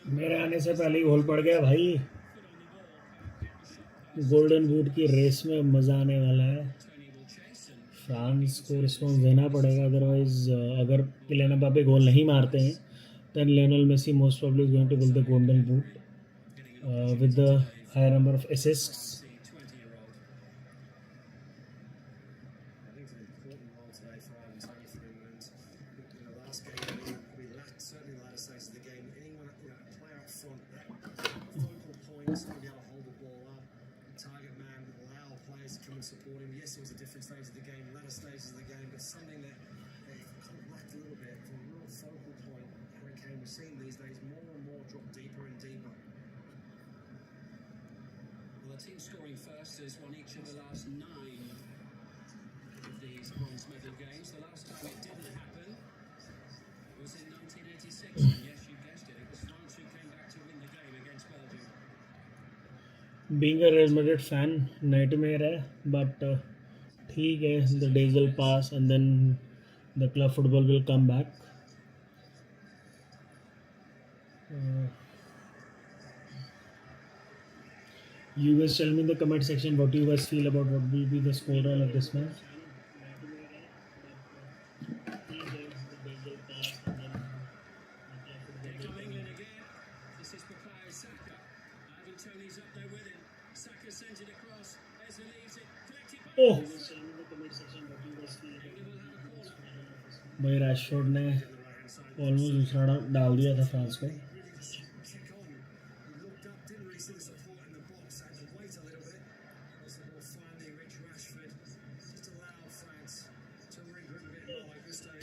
मेरे आने से पहले ही गोल पड़ गया भाई। गोल्डन बूट की रेस में मज़ा आने वाला है। फ्रांस को रिस्पॉन्स देना पड़ेगा, अदरवाइज अगर किलियन एम्बापे गोल नहीं मारते हैं then Lionel Messi most probably is going to win the golden boot with the higher number of assists. Support him. Yes, it was a different stage of the game, latter stages of the game, but something that they kind of lacked a little bit from a real focal point. Harry Kane, we're seeing these days more and more drop deeper and deeper. Well, the team scoring first has won each of the last 9 of these bronze medal games. The last time it didn't happen was in 1986, and yes, you guessed it, it was France who came back to win the game against Belgium. Being a Real Madrid fan nightmare है, but ठीक है, the days will pass and then the club football will come back. You guys tell me in the comment section what you guys feel about what will be the scoreline of this match. ओह भाई, Rashford ने almost दूसरा डाल दिया था France को।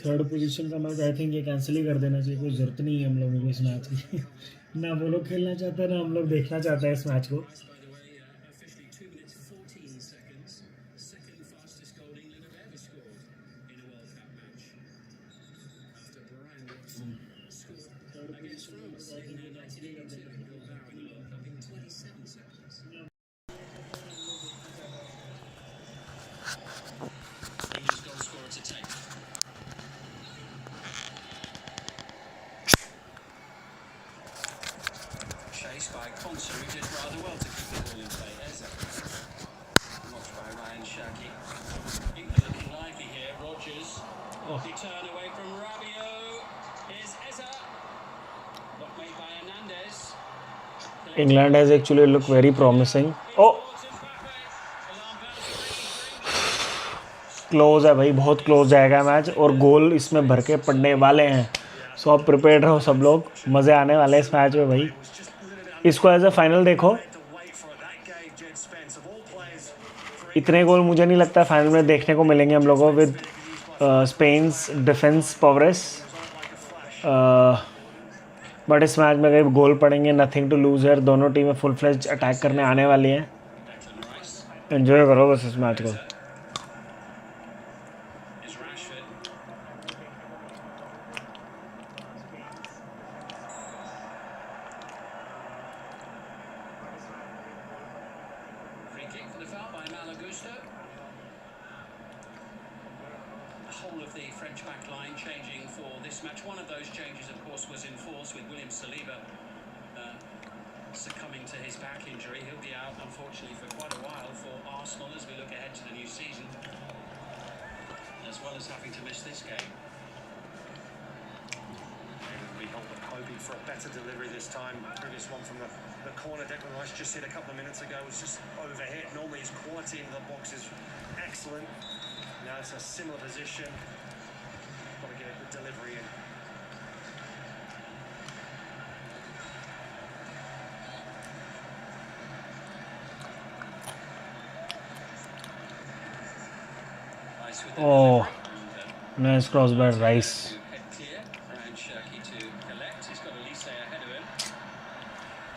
Third position का match I think ये cancel ही कर देना चाहिए, कोई ज़रूरत नहीं है हम लोगों को इस मैच की। ना वो लोग खेलना चाहते हैं ना हम लोग देखना चाहते हैं इस मैच को। By Conser, who did rather well to keep the ball in play. Eza. Watched by Ryan Shaki. England looking lively here. Rodgers. The turn away from Rabiot. Here's Eza. Block made by Hernandez. England has actually looked very promising. Oh, close है भाई, बहुत close जाएगा match और गोल इसमें भर के पड़ने वाले हैं। सो आप प्रिपेयर्ड रहो सब लोग, मज़े आने वाले हैं इस मैच में भाई। इसको एज अ फाइनल देखो, इतने गोल मुझे नहीं लगता फाइनल में देखने को मिलेंगे हम लोगों विद स्पेन्स डिफेंस पावरेस, बट इस मैच में अगर गोल पड़ेंगे नथिंग टू लूज है। दोनों टीमें फुल फ्लेज अटैक करने आने वाली हैं, एंजॉय करो बस इस मैच को। Of the French back line changing for this match. One of those changes, of course, was in force with William Saliba succumbing to his back injury. He'll be out, unfortunately, for quite a while for Arsenal as we look ahead to the new season, as well as having to miss this game. We hoping for a better delivery this time. Previous one from the corner, Declan Rice just hit a couple of minutes ago, was just overhit. Normally his quality in the box is excellent. Now it's a similar position. Got to get a good delivery in. Oh, nice cross by Rice.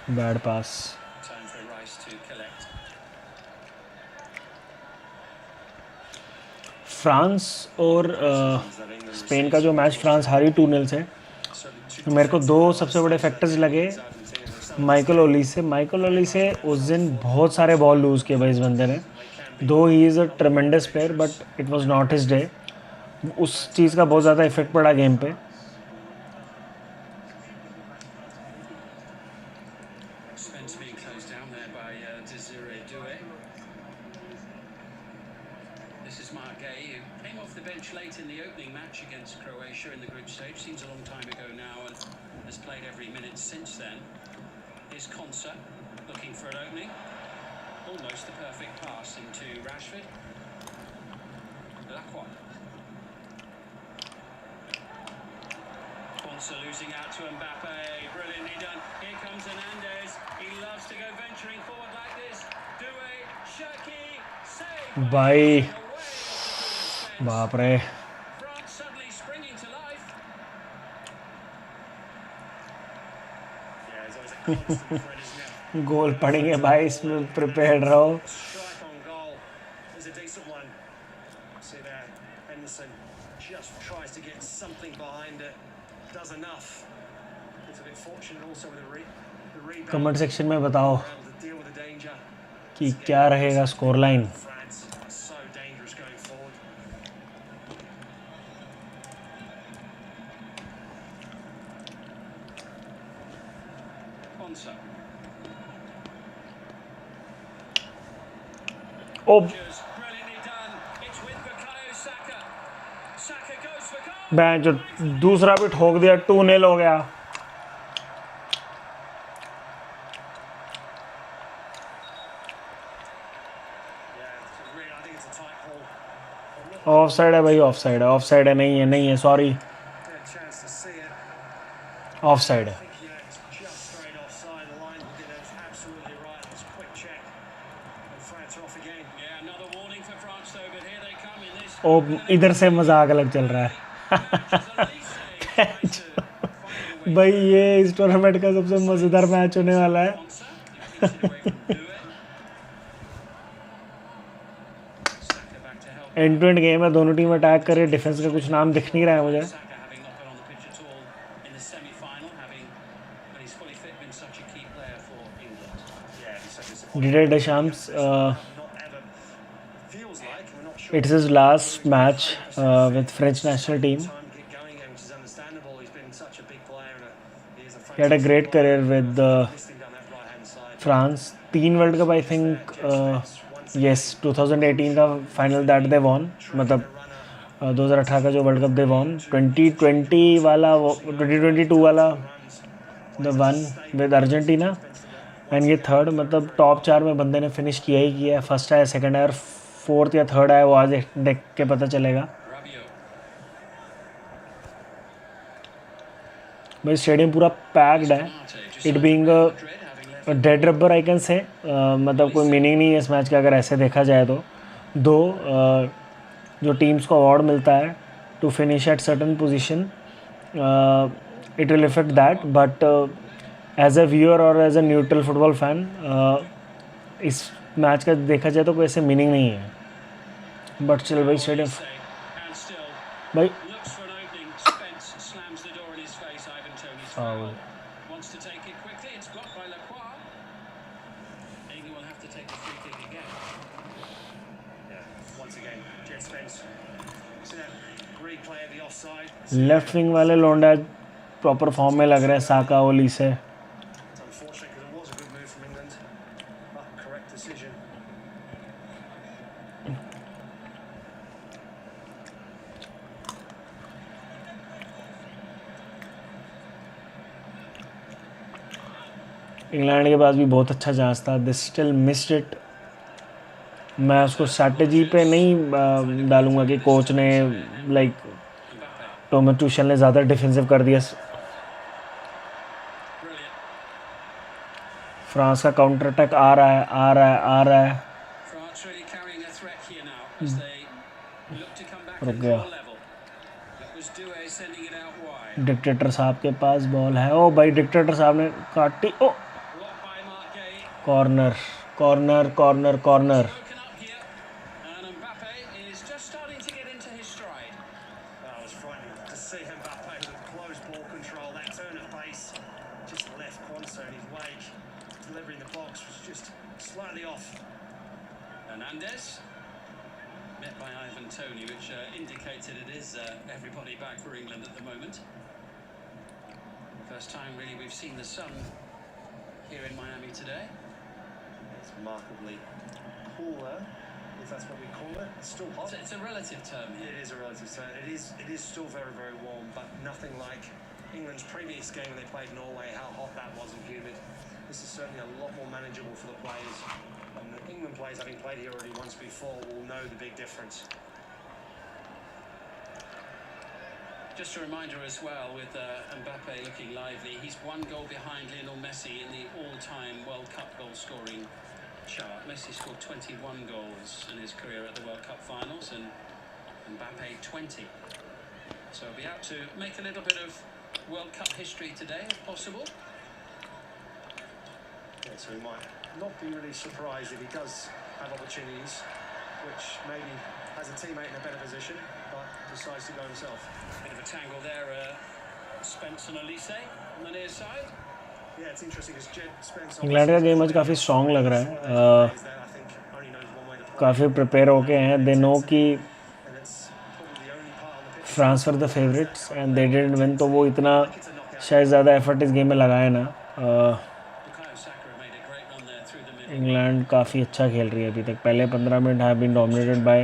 Bad pass. Time for Rice to collect. France और Spain का जो match France हारी 2-0 से, मेरे को दो सबसे बड़े फैक्टर्स लगे माइकल ओली से उस दिन बहुत सारे बॉल लूज़ किए भाई इस बंदे ने। दो he is a ट्रेमेंडस player but it was not his day. उस चीज़ का बहुत ज़्यादा इफेक्ट पड़ा गेम पे। Spence being closed down there by Desiree Doué. This is Mark Gay, who came off the bench late in the opening match against Croatia in the group stage. Seems a long time ago now and has played every minute since then. Here's Konsa looking for an opening. Almost the perfect pass into Rashford. Lacroix. Konsa losing out to Mbappe. Brilliantly done. Here comes Hernandez. He loves to go venturing forward like this. Doué, Shaki, save. भाई Away. बाप रे, France suddenly springing to life. Yeah, there's always a constant threat, isn't there? गोल पड़ेंगे भाई, इसमें prepared रहो। Strike on goal is a decent one. See there, Henderson just tries to get something behind it. Does enough. It's a bit fortunate also with the rebound. Comment section में बताओ Able to deal with the danger. कि क्या रहेगा scoreline. France are so dangerous going forward. Konsa. Oh Brilliantly done. It's with Bukayo Saka. Saka goes for goal. Bank जो दूसरा भी ठोक दिया, 2-0 हो गया। ऑफ साइड है भाई, ऑफ साइड है, ऑफ साइड है, नहीं है, नहीं है, सॉरी, ऑफ साइड है। ओ इधर से मजाक अलग चल रहा है। भाई ये इस टूर्नामेंट का सबसे मजेदार मैच होने वाला है। एंड टू एंड गेम है, दोनों टीम अटैक करे, डिफेंस का कुछ नाम दिख नहीं रहा है मुझे। Didier Deschamps, it's his last match with French national team. He had a great career with France. 3 world cup I think, yes 2018 का फाइनल दैट दे वॉन, मतलब 2018 का जो वर्ल्ड कप दे वॉन, 2020 वाला, 2022 वाला the one with Argentina, and ये third, मतलब top 4 में बंदे ने फिनिश किया ही किया है। फर्स्ट आया, सेकंड आया और फोर्थ या थर्ड आया, वो आज देख के पता चलेगा। भाई स्टेडियम पूरा पैक्ड है, it being dead rubber I can say, मतलब कोई मीनिंग नहीं है इस मैच का अगर ऐसे देखा जाए तो। दो जो टीम्स को अवार्ड मिलता है to finish at certain position, it will affect that, but as a viewer और as a neutral football fan, इस मैच का देखा जाए तो कोई ऐसे मीनिंग नहीं है। बट चल भाई स्टेडियम भाई Wants to take it quickly. It's blocked by Lacroix. Amy will have to take the free kick again. Yeah, once again, Jet Spence. See that replay of the offside. Left wing वाले लोंडा proper form में लग रहे हैं, साका ओली से। It's unfortunate because it was a good move from England, but correct decision. England के पास भी बहुत अच्छा चांस था, दे स्टिल मिस्ड इट। मैं उसको स्ट्रैटेजी पे नहीं डालूंगा कि कोच ने लाइक टोमस टूशेल ने ज़्यादा डिफेंसिव कर दिया। फ्रांस का काउंटर अटैक आ रहा है, आ रहा है, आ रहा है। रुक गया। डिक्टेटर साहब के पास बॉल है, ओ भाई डिक्टेटर साहब ने काटी, ओ corner corner corner corner. met by Ivan Toney, which indicated it is everybody back for England at the moment. First time really we've seen the sun here in Miami today. It's remarkably cooler, if that's what we call it. It's still hot. It's a relative term here. It is a relative term. It is still very, very warm, but nothing like England's previous game when they played Norway, how hot that was and humid. This is certainly a lot more manageable for the players. And the England players, having played here already once before, will know the big difference. Just a reminder as well, with Mbappe looking lively, he's one goal behind Lionel Messi in the all-time World Cup goal-scoring chart. Messi scored 21 goals in his career at the World Cup finals, and Mbappe 20. So he'll be out to make a little bit of World Cup history today, if possible. Yeah, so he might not be really surprised if he does have opportunities, which maybe has a teammate in a better position, but decides to go himself. Bit of a tangle there, Spence and Elise on the near side. Yeah, it's interesting because Spence. England का game आज काफ़ी strong लग रहा है. काफ़ी prepare होके हैं. They know कि France for the favourites and they didn't win, तो वो इतना शायद ज़्यादा एफर्ट इस गेम में लगाए ना. इंग्लैंड काफ़ी अच्छा खेल रही है अभी तक. पहले 15 minute have been dominated by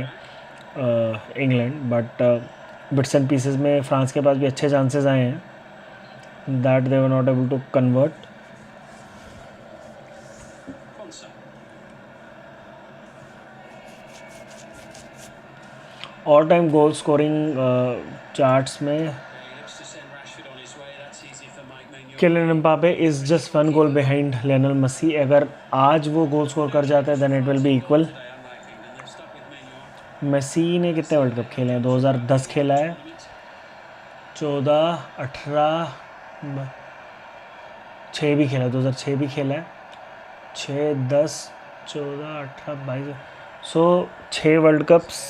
England, but bits and pieces में फ्रांस के पास भी अच्छे चांसेस आए हैं, that they were not able to convert. All time goal scoring charts में Kylian Mbappe is just 1 goal behind Lionel Messi. अगर आज वो गोल स्कोर कर जाता है then it will be equal. Messi ने कितने वर्ल्ड कप खेले हैं? 2010 खेला है, 14, 18, 6 भी खेला है, 2006 भी खेला है, 6, 10, 14, 18, 22. सो 6 वर्ल्ड कप्स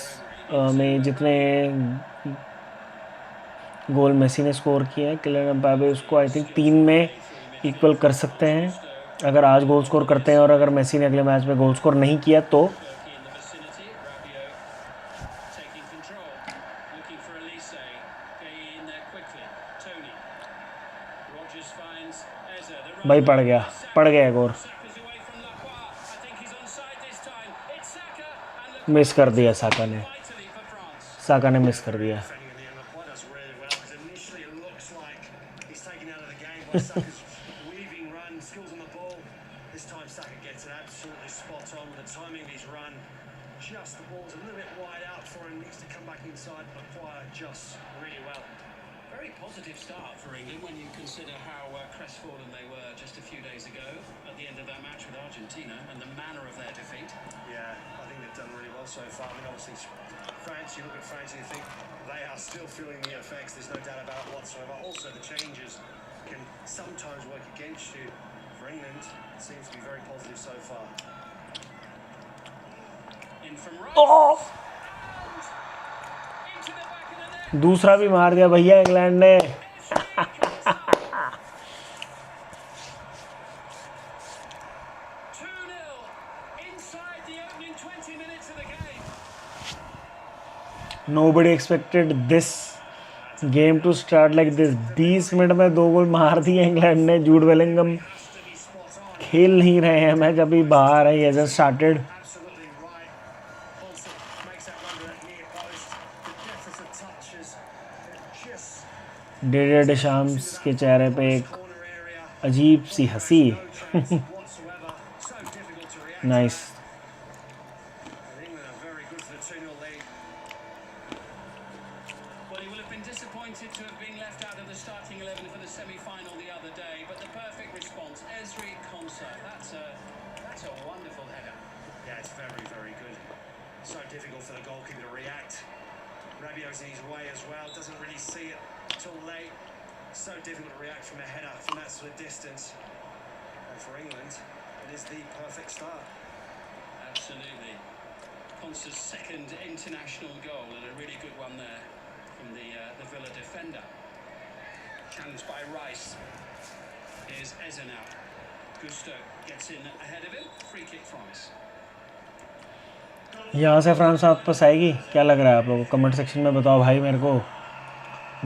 में जितने गोल मेसी ने स्कोर किए हैं, किलियन एम्बापे उसको आई थिंक 3 में इक्वल कर सकते हैं अगर आज गोल स्कोर करते हैं. और अगर मेसी ने अगले मैच में गोल स्कोर नहीं किया तो भाई पड़ गया एक और. मिस कर दिया साका ने मिस कर दिया. Weaving run, skills on the ball. This time Saka gets it absolutely spot on with the timing of his run. Just the ball's a little bit wide out for him, needs to come back inside and acquire just really well. Very positive start for England when you consider how crestfallen they were just a few days ago at the end of that match with Argentina and the manner of their defeat. Yeah, I think they've done really well so far. I mean, obviously, France, you look at France and you think they are still feeling the effects. There's no doubt about it whatsoever. Also, the changes can sometimes work against you. For England, it seems to be very positive so far. In from right. दूसरा भी मार दिया भैया England ने. Nobody expected this game to start like this. 20 minute में 2 गोल मार दिए England ने. जूड बेलिंगम खेल नहीं रहे हैं मैच, अभी बाहर है. ये जस्ट स्टार्टेड. डेविड डेशाम्स के चेहरे पे एक अजीब सी हंसी. Nice. Well, he will have been disappointed to have been left out of the starting 11 for the semi-final the other day, but the perfect response, Ezri Konsa. That's a wonderful header. Yeah, it's very, very good. So difficult for the goalkeeper to react. Rabiot's in his way as well, doesn't really see it till late. So difficult to react from a header from that sort of distance. And for England, it is the perfect start. Absolutely. Konsa's second international goal, and a really good one there from the Villa defender. Challenged by Rice. Here's Eze now. Gusto gets in ahead of him. Free kick from us. यहाँ से France वापस आएगी, क्या लग रहा है आप लोगों को? कमेंट सेक्शन में बताओ भाई मेरे को,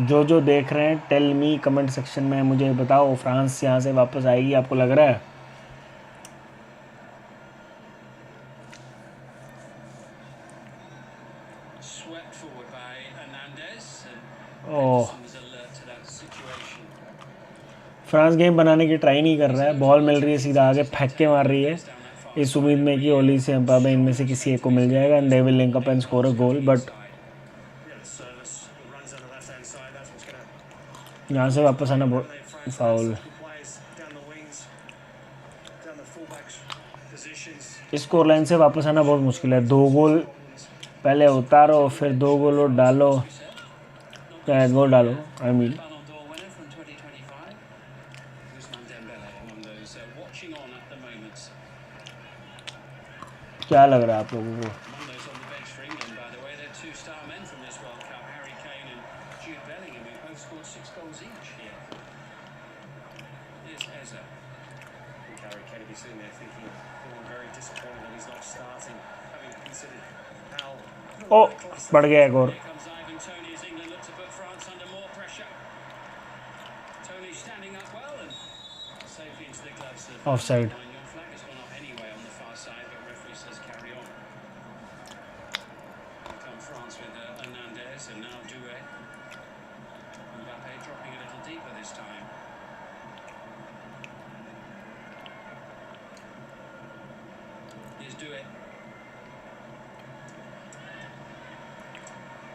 जो देख रहे हैं टेल मी, कमेंट सेक्शन में मुझे बताओ, फ्रांस यहाँ से वापस आएगी आपको लग रहा है? Swept forward by Hernandez, and oh, Henderson was alert to that situation. France game बनाने की ट्राई नहीं कर रहा है, बॉल मिल रही है सीधा आगे फेंक के मार रही है, इस उम्मीद में कि ओली से एम्बापे इनमें से किसी एक को मिल जाएगा and they will link up and score a goal, but Yeah, the service runs on the left-hand side. That's what's going to यहाँ से वापस आना बहुत foul. players down the wings, down the fullbacks positions. Score line से वापस आना बहुत मुश्किल है, 2 गोल पहले उतारो फिर 2 गोल और डालो, गोल डालो I mean. Ballon d'Or winner from 2025. Ousmane Dembele among those watching on at the moment. क्या लग रहा है आप लोगों को? Among those on the bench for England, by the way, they're two star men from this World Cup, Harry Kane and Jude Bellingham, who both scored 6 goals each here. Here's Eza. I think Harry Kane will be sitting there thinking, feeling very disappointed that he's not starting, having considered how ओ बढ़ गया एक और। Here comes Ivan Toney as England look to put France under more pressure. Tony standing up well and safely into the gloves of Offside. Your flag has gone up anyway on the far side, but referee says carry on. Here come France with Hernandez and now Doué. Mbappe dropping a little deeper this time. Here's Doué.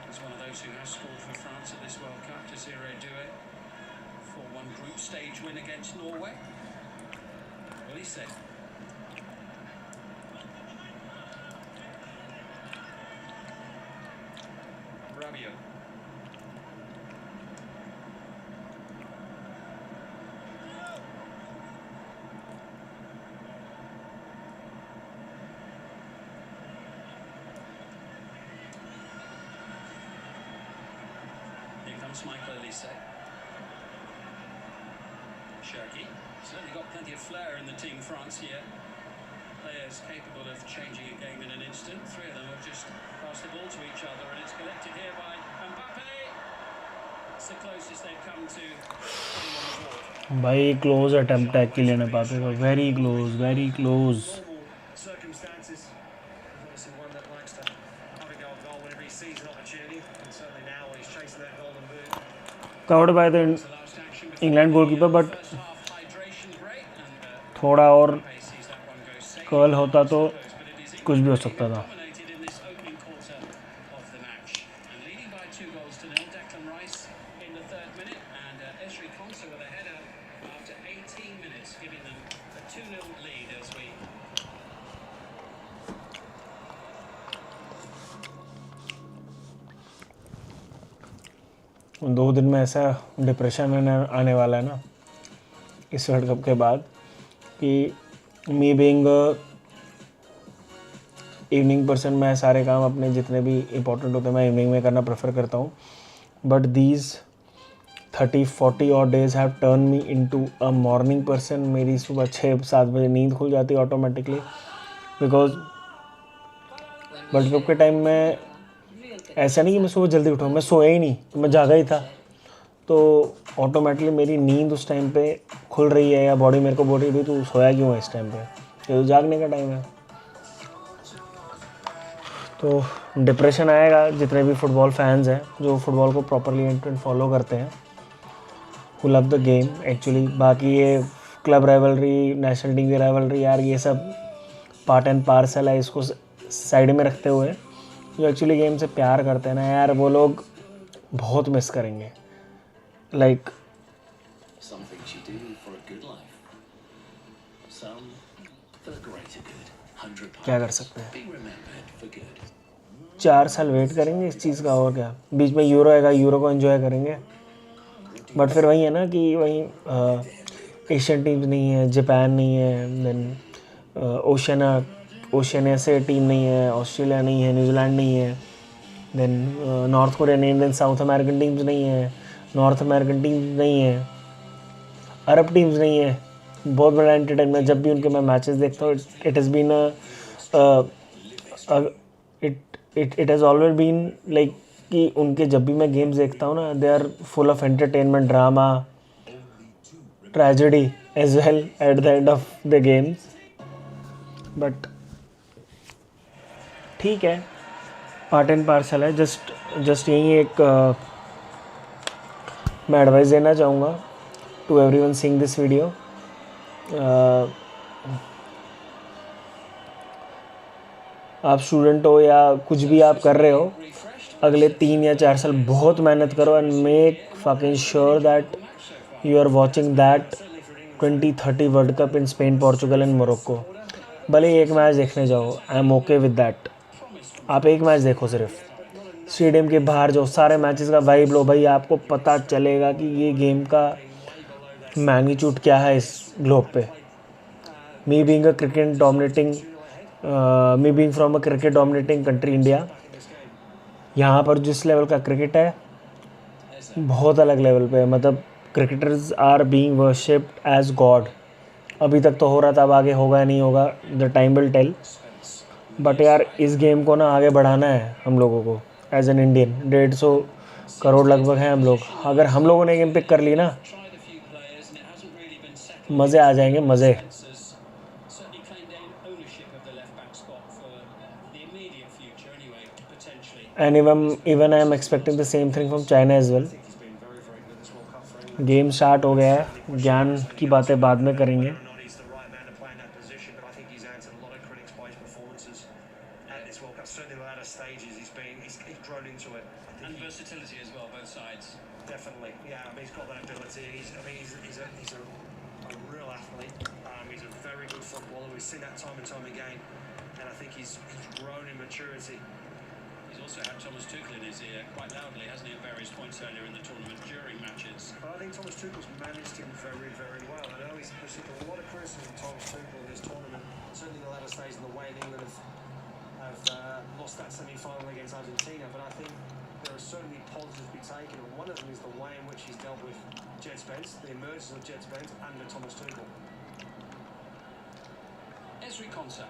He's one of those who has scored for France at this World Cup, Desiree Doué. 4-1 group stage win against Norway. Well, he said. Rabiot. Here comes Michael Elise. Cherki. Certainly got plenty of flair in the team France here. Players capable of changing a game in an instant. 3 of them have just passed the ball to each other, and it's collected here by Mbappe. It's the closest they've come to putting on the board. भाई close attempt है Kylian Mbappe का, very close very close. normal circumstances. Obviously one that likes to have a goal whenever he sees an opportunity, and certainly now when he's chasing that golden boot. Covered by the The last action before England goalkeeper, but first half hydration break, and थोड़ा और Mbappe sees that one go safe. Curl होता तो But it is कुछ भी हो सकता था। dominated in this opening quarter of the match, and leading by 2 goals to nil. Declan Rice in the 3rd minute, and Esri Konsa with a header after 18 minutes, giving them a 2-0 lead as we. उन 2 दिन में ऐसा depression आने वाला है ना इस world cup के बाद, कि मी बीइंग इवनिंग पर्सन, मैं सारे काम अपने जितने भी इम्पोर्टेंट होते हैं मैं इवनिंग में करना प्रेफर करता हूँ, बट दीज 30-40 और days have turn me into a morning person. मेरी सुबह 6-7 बजे नींद खुल जाती है ऑटोमेटिकली, बिकॉज वर्ल्ड कप के टाइम में ऐसा नहीं कि मैं सुबह जल्दी उठाऊँ, मैं सोया ही नहीं, मैं जागा ही था, तो ऑटोमेटिकली मेरी नींद उस टाइम पे खुल रही है, या बॉडी मेरे को बोल रही है भाई तू सोया क्यों है इस टाइम पे, ये तो जागने का टाइम है। तो डिप्रेशन आएगा जितने भी फुटबॉल फैंस हैं जो फुटबॉल को प्रॉपरली एंड फॉलो करते हैं, who love the game actually. बाकी ये क्लब राइवलरी, नेशनल टीम की राइवलरी, यार ये सब पार्ट एंड पार्सल है, इसको साइड में रखते हुए जो एक्चुअली गेम से प्यार करते हैं ना यार, वो लोग बहुत मिस करेंगे। Like Some things you do for a good life. Some for the greater good. 100 क्या कर सकते हैं, Be remembered for good. 4 साल वेट करेंगे इस चीज़ का, और क्या, बीच में यूरो आएगा, यूरो को एंजॉय करेंगे, बट फिर वही है ना कि वही एशियन टीम्स नहीं है, जापान नहीं है, देन ओशियनिया से टीम नहीं है, ऑस्ट्रेलिया नहीं है, न्यूजीलैंड नहीं है, देन नॉर्थ कोरिया नहीं, देन साउथ अमेरिकन टीम्स नहीं है, नॉर्थ अमेरिकन टीम्स नहीं है, अरब टीम्स नहीं है। बहुत बड़ा एंटरटेनमेंट, जब भी उनके मैं मैचेस देखता हूँ, it has been it has always been like कि उनके जब भी मैं गेम्स देखता हूँ ना, they are full of entertainment, drama, tragedy as well at the end of the games. But ठीक है, पार्ट एंड पार्सल है. जस्ट यही एक मैं एडवाइस देना चाहूँगा to everyone seeing this video. आप स्टूडेंट हो या कुछ भी आप कर रहे हो, अगले 3 या 4 साल बहुत मेहनत करो and make fucking sure that you are watching that 2030 World Cup in Spain, Portugal and Morocco. भले ही एक मैच देखने जाओ, I am okay with that. आप एक मैच देखो, सिर्फ स्टेडियम के बाहर जाओ, सारे मैचेस का वाइब लो भाई. आपको पता चलेगा कि ये गेम का मैग्नीट्यूड क्या है इस ग्लोब पे. Me being a cricket dominating me being from a cricket dominating country India, यहाँ पर जिस लेवल का क्रिकेट है बहुत अलग लेवल पे है. मतलब cricketers are being worshipped as God. अभी तक तो हो रहा था, अब आगे होगा या नहीं होगा, the time will tell. But यार इस गेम को ना आगे बढ़ाना है हम लोगों को. एज एन इंडियन 150 करोड़ लगभग हैं हम लोग. अगर हम लोगों ने गेम पिक कर ली ना, मज़े आ जाएंगे, मज़े. And even I am expecting the same thing from China as well. Game start हो गया है, ज्ञान की बातें बाद में करेंगे. And versatility as well, both sides. Definitely, yeah. I mean, he's got that ability. He's a real athlete. He's a very good footballer. We've seen that time and time again, and I think he's grown in maturity. He's also had Thomas Tuchel in his ear quite loudly, hasn't he, at various points earlier in the tournament during matches. But I think Thomas Tuchel's managed him very, very well. I know he's received a lot of criticism of Thomas Tuchel in this tournament. Certainly the latter stage in the way England have lost that semi-final against Argentina, but I think there are certainly positives to be taken, and one of them is the way in which he's dealt with Jet Spence, the emergence of Jet Spence under Thomas Tuchel. Esri Konsa.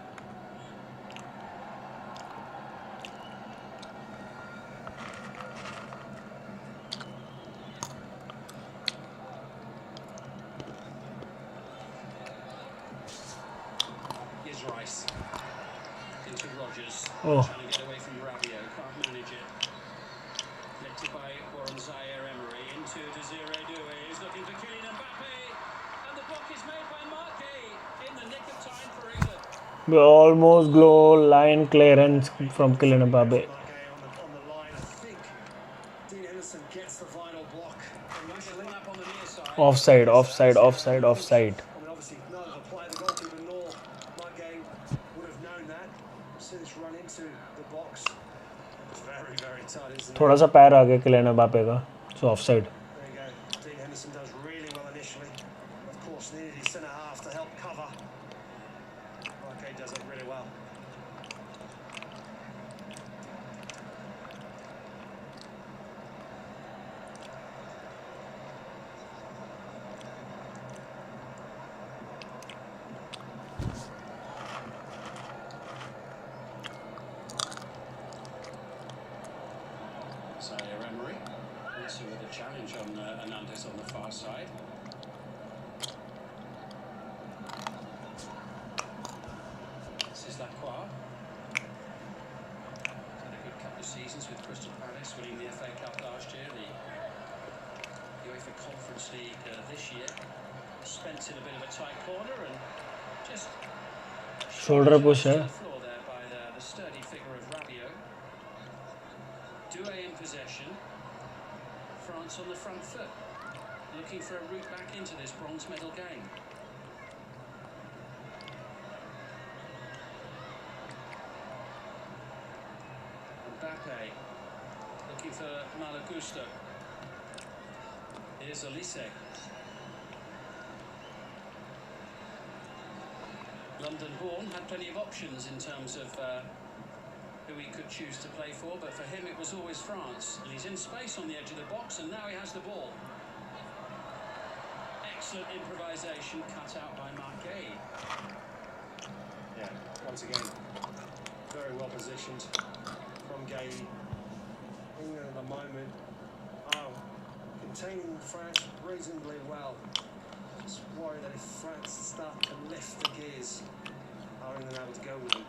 Here's Rice. Into Rodgers. Oh. Trying to get away from Rabiot. Can't manage it. Lifted by Warren Zaire-Emery. Into Desiree Doué. He's looking for Kylian Mbappe. And the block is made by Marquez in the nick of time for England. We almost goal line clearance from Kylian Mbappe. On the line, I think Dean Henderson gets the final block. Initially up on the near side. Offside. I mean, obviously, neither the player, the goalkeeper, nor Marquez would have known that. See this run into the box. It's very, very tight, isn't it? थोड़ा सा पैर आ गया Kylian Mbappe का, so offside. There you go. Dean Henderson does really well initially. Of course, needed his centre half to help cover. Marquez does it really well. Zaire-Emery. Also with a challenge on Hernandez on the far side. This is Lacroix. Had a good couple of seasons with Crystal Palace, winning the FA Cup last year, the UEFA Conference League this year. Spence in a bit of a tight corner and just Shoulder push to है. the floor there by the sturdy figure of Rabiot. Doué in possession. France on the front foot, looking for a route back into this bronze medal game. Mbappe looking for Malagusto. Here's Olise. London Horn had plenty of options in terms of who he could choose to play for, but for him it was always France. And he's in space on the edge of the box, and now he has the ball. Excellent improvisation cut out by Marquez. Yeah, once again, very well positioned from from Gay. England at the moment containing France reasonably well. Just worry that if France start to lift the gears, are England able to go with them?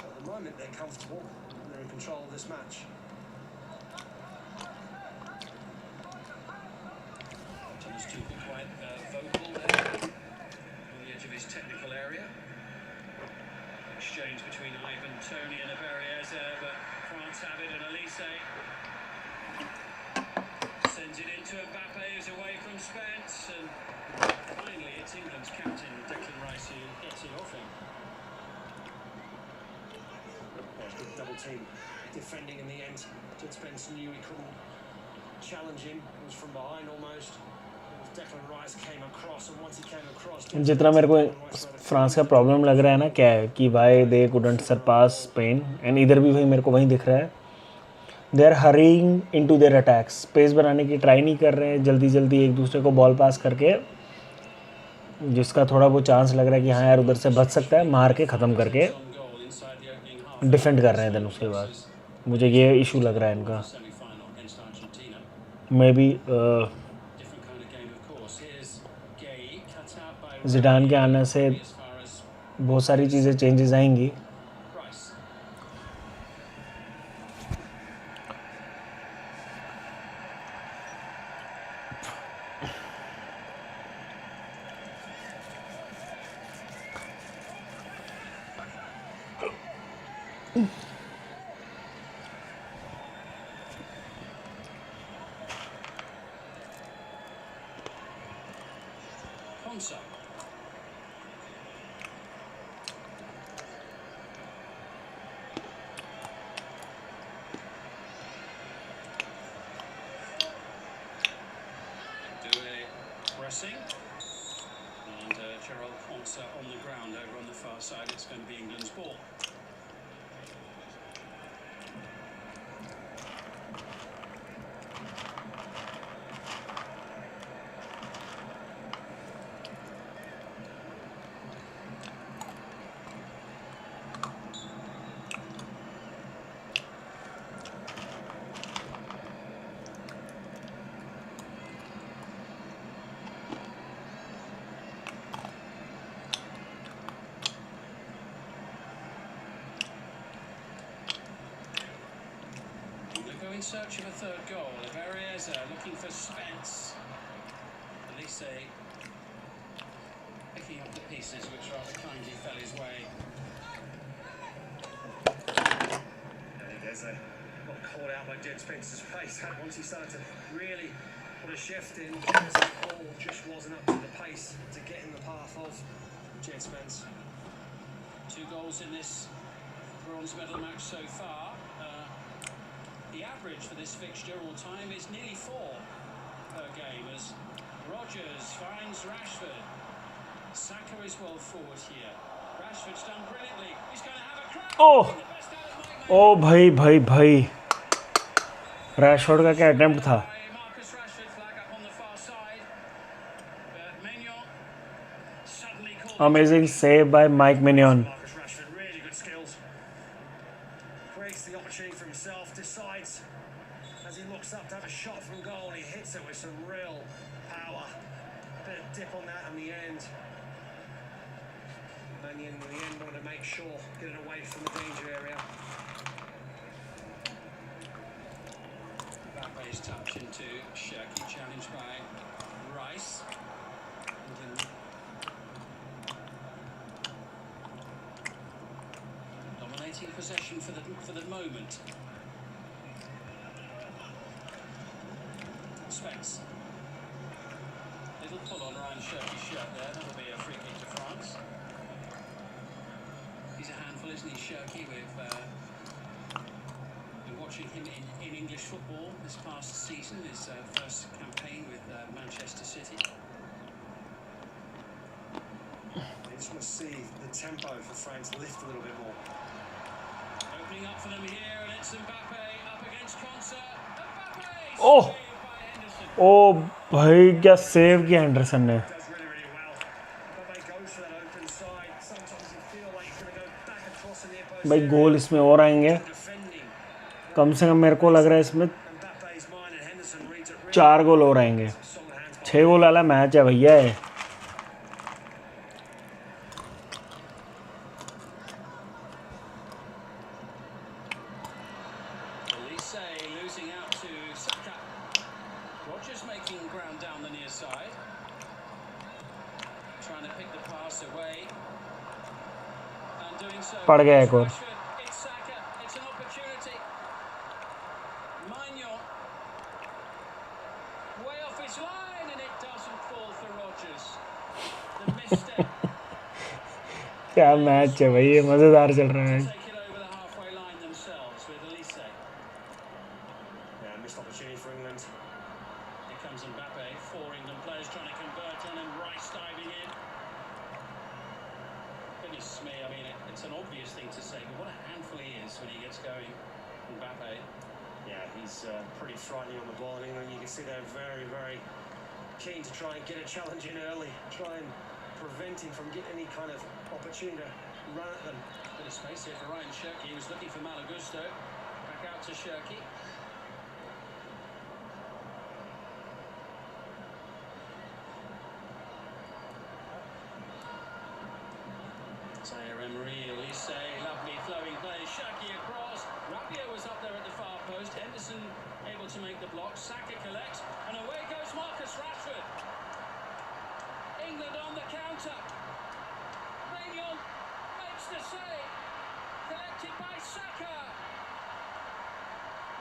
But at the moment they're comfortable and they're in control of this match. Thomas Tuchel quite vocal there on the edge of his technical area. Exchange between Ivan Toney and Berriese, but France have it, and Elise sends it into Mbappe, who's away from Spence, and finally it's England's captain Declan Rice who gets it off him. Good double team defending in the end. Jed Spence knew he couldn't challenge him. It was from behind almost. Declan Rice came across, and once he came across, जितना मेरे को France का problem लग रहा है ना क्या है कि why they couldn't surpass Spain and इधर भी वही मेरे को वही दिख रहा है. They are hurrying into their attacks. Space बनाने की ट्राई नहीं कर रहे हैं जल्दी जल्दी एक दूसरे को बॉल पास करके, जिसका थोड़ा वो चांस लग रहा है कि हाँ यार उधर से बच सकता है, मार के ख़त्म करके डिफेंड कर रहे हैं. देन उसके बाद मुझे ये इशू लग रहा है इनका. मे बी ज़िडान के आने से बहुत सारी चीज़ें चेंजेस आएंगी. Konsa. Pressing, and Gerald Konsa on the ground over on the far side. It's going to be England's ball. In search of a third goal. Berriese looking for Spence. Elise picking up the pieces which rather kindly fell his way. There's a got caught out by Jed Spence's pace. Once he started to really put a shift in, his ball just wasn't up to the pace to get in the path of Jed Spence. 2 goals in this bronze medal match so far. The average for this fixture all time is nearly 4 per game as Rodgers finds Rashford. Saka is well forward here. Rashford's done brilliantly. He's going to have a crack. ओ भाई Rashford का क्या attempt था. Amazing save bye mic minion. As he looks up to have a shot from goal, he hits it with some real power. Bit of dip on that in the end. Mannion in the end wanted to make sure, get it away from the danger area. Mbappe's touch into Shirky, challenged by Rice. Dominating possession for the moment. Spence. Little pull on Ryan Shirky's shirt there. That'll be a free kick to France. He's a handful, isn't he, Shirky? We've been watching him in English football this past season, his first campaign with Manchester City. I just want to see the tempo for France lift a little bit more. Opening up for them here, and it's Mbappe up against Konsa. Mbappe! Oh! ओ भाई क्या save किया Anderson ने. भाई गोल इसमें और आएंगे. कम से कम मेरे को लग रहा है इसमें Mbappe's mind and Henderson reads it really 4 गोल और आएंगे. solid hands by 6 गोल वाला मैच है भैया. Elise losing out to Saka. Rogers making ground down the near side. Trying to pick the pass away. And doing so. पड़ गया एक और. It's Saka. It's an opportunity. Maignan. Way off his line and it doesn't fall for Rogers. The misstep. क्या match है भाई, ये मज़ेदार चल रहा है. Take it over the halfway line themselves with Elise. Yeah, missed opportunity for England. Here comes Mbappe, 4 England players trying to convert on him, Rice diving in. Goodness me, I mean, it's an obvious thing to say, but what a handful he is when he gets going, Mbappe. Yeah, he's pretty frightening on the ball in England. You can see they're very, very keen to try and get a challenge in early, try and prevent him from getting any kind of opportunity to run at them. Bit of space here for Ryan Shirky, he was looking for Malagusto. Back out to Shirky. Emery, Elise, lovely flowing play. Shirky across. Rabiot was up there at the far post. Henderson able to make the block. Saka collects, and away goes Marcus Rashford. England on the counter. Maignan makes the save. Collected by Saka.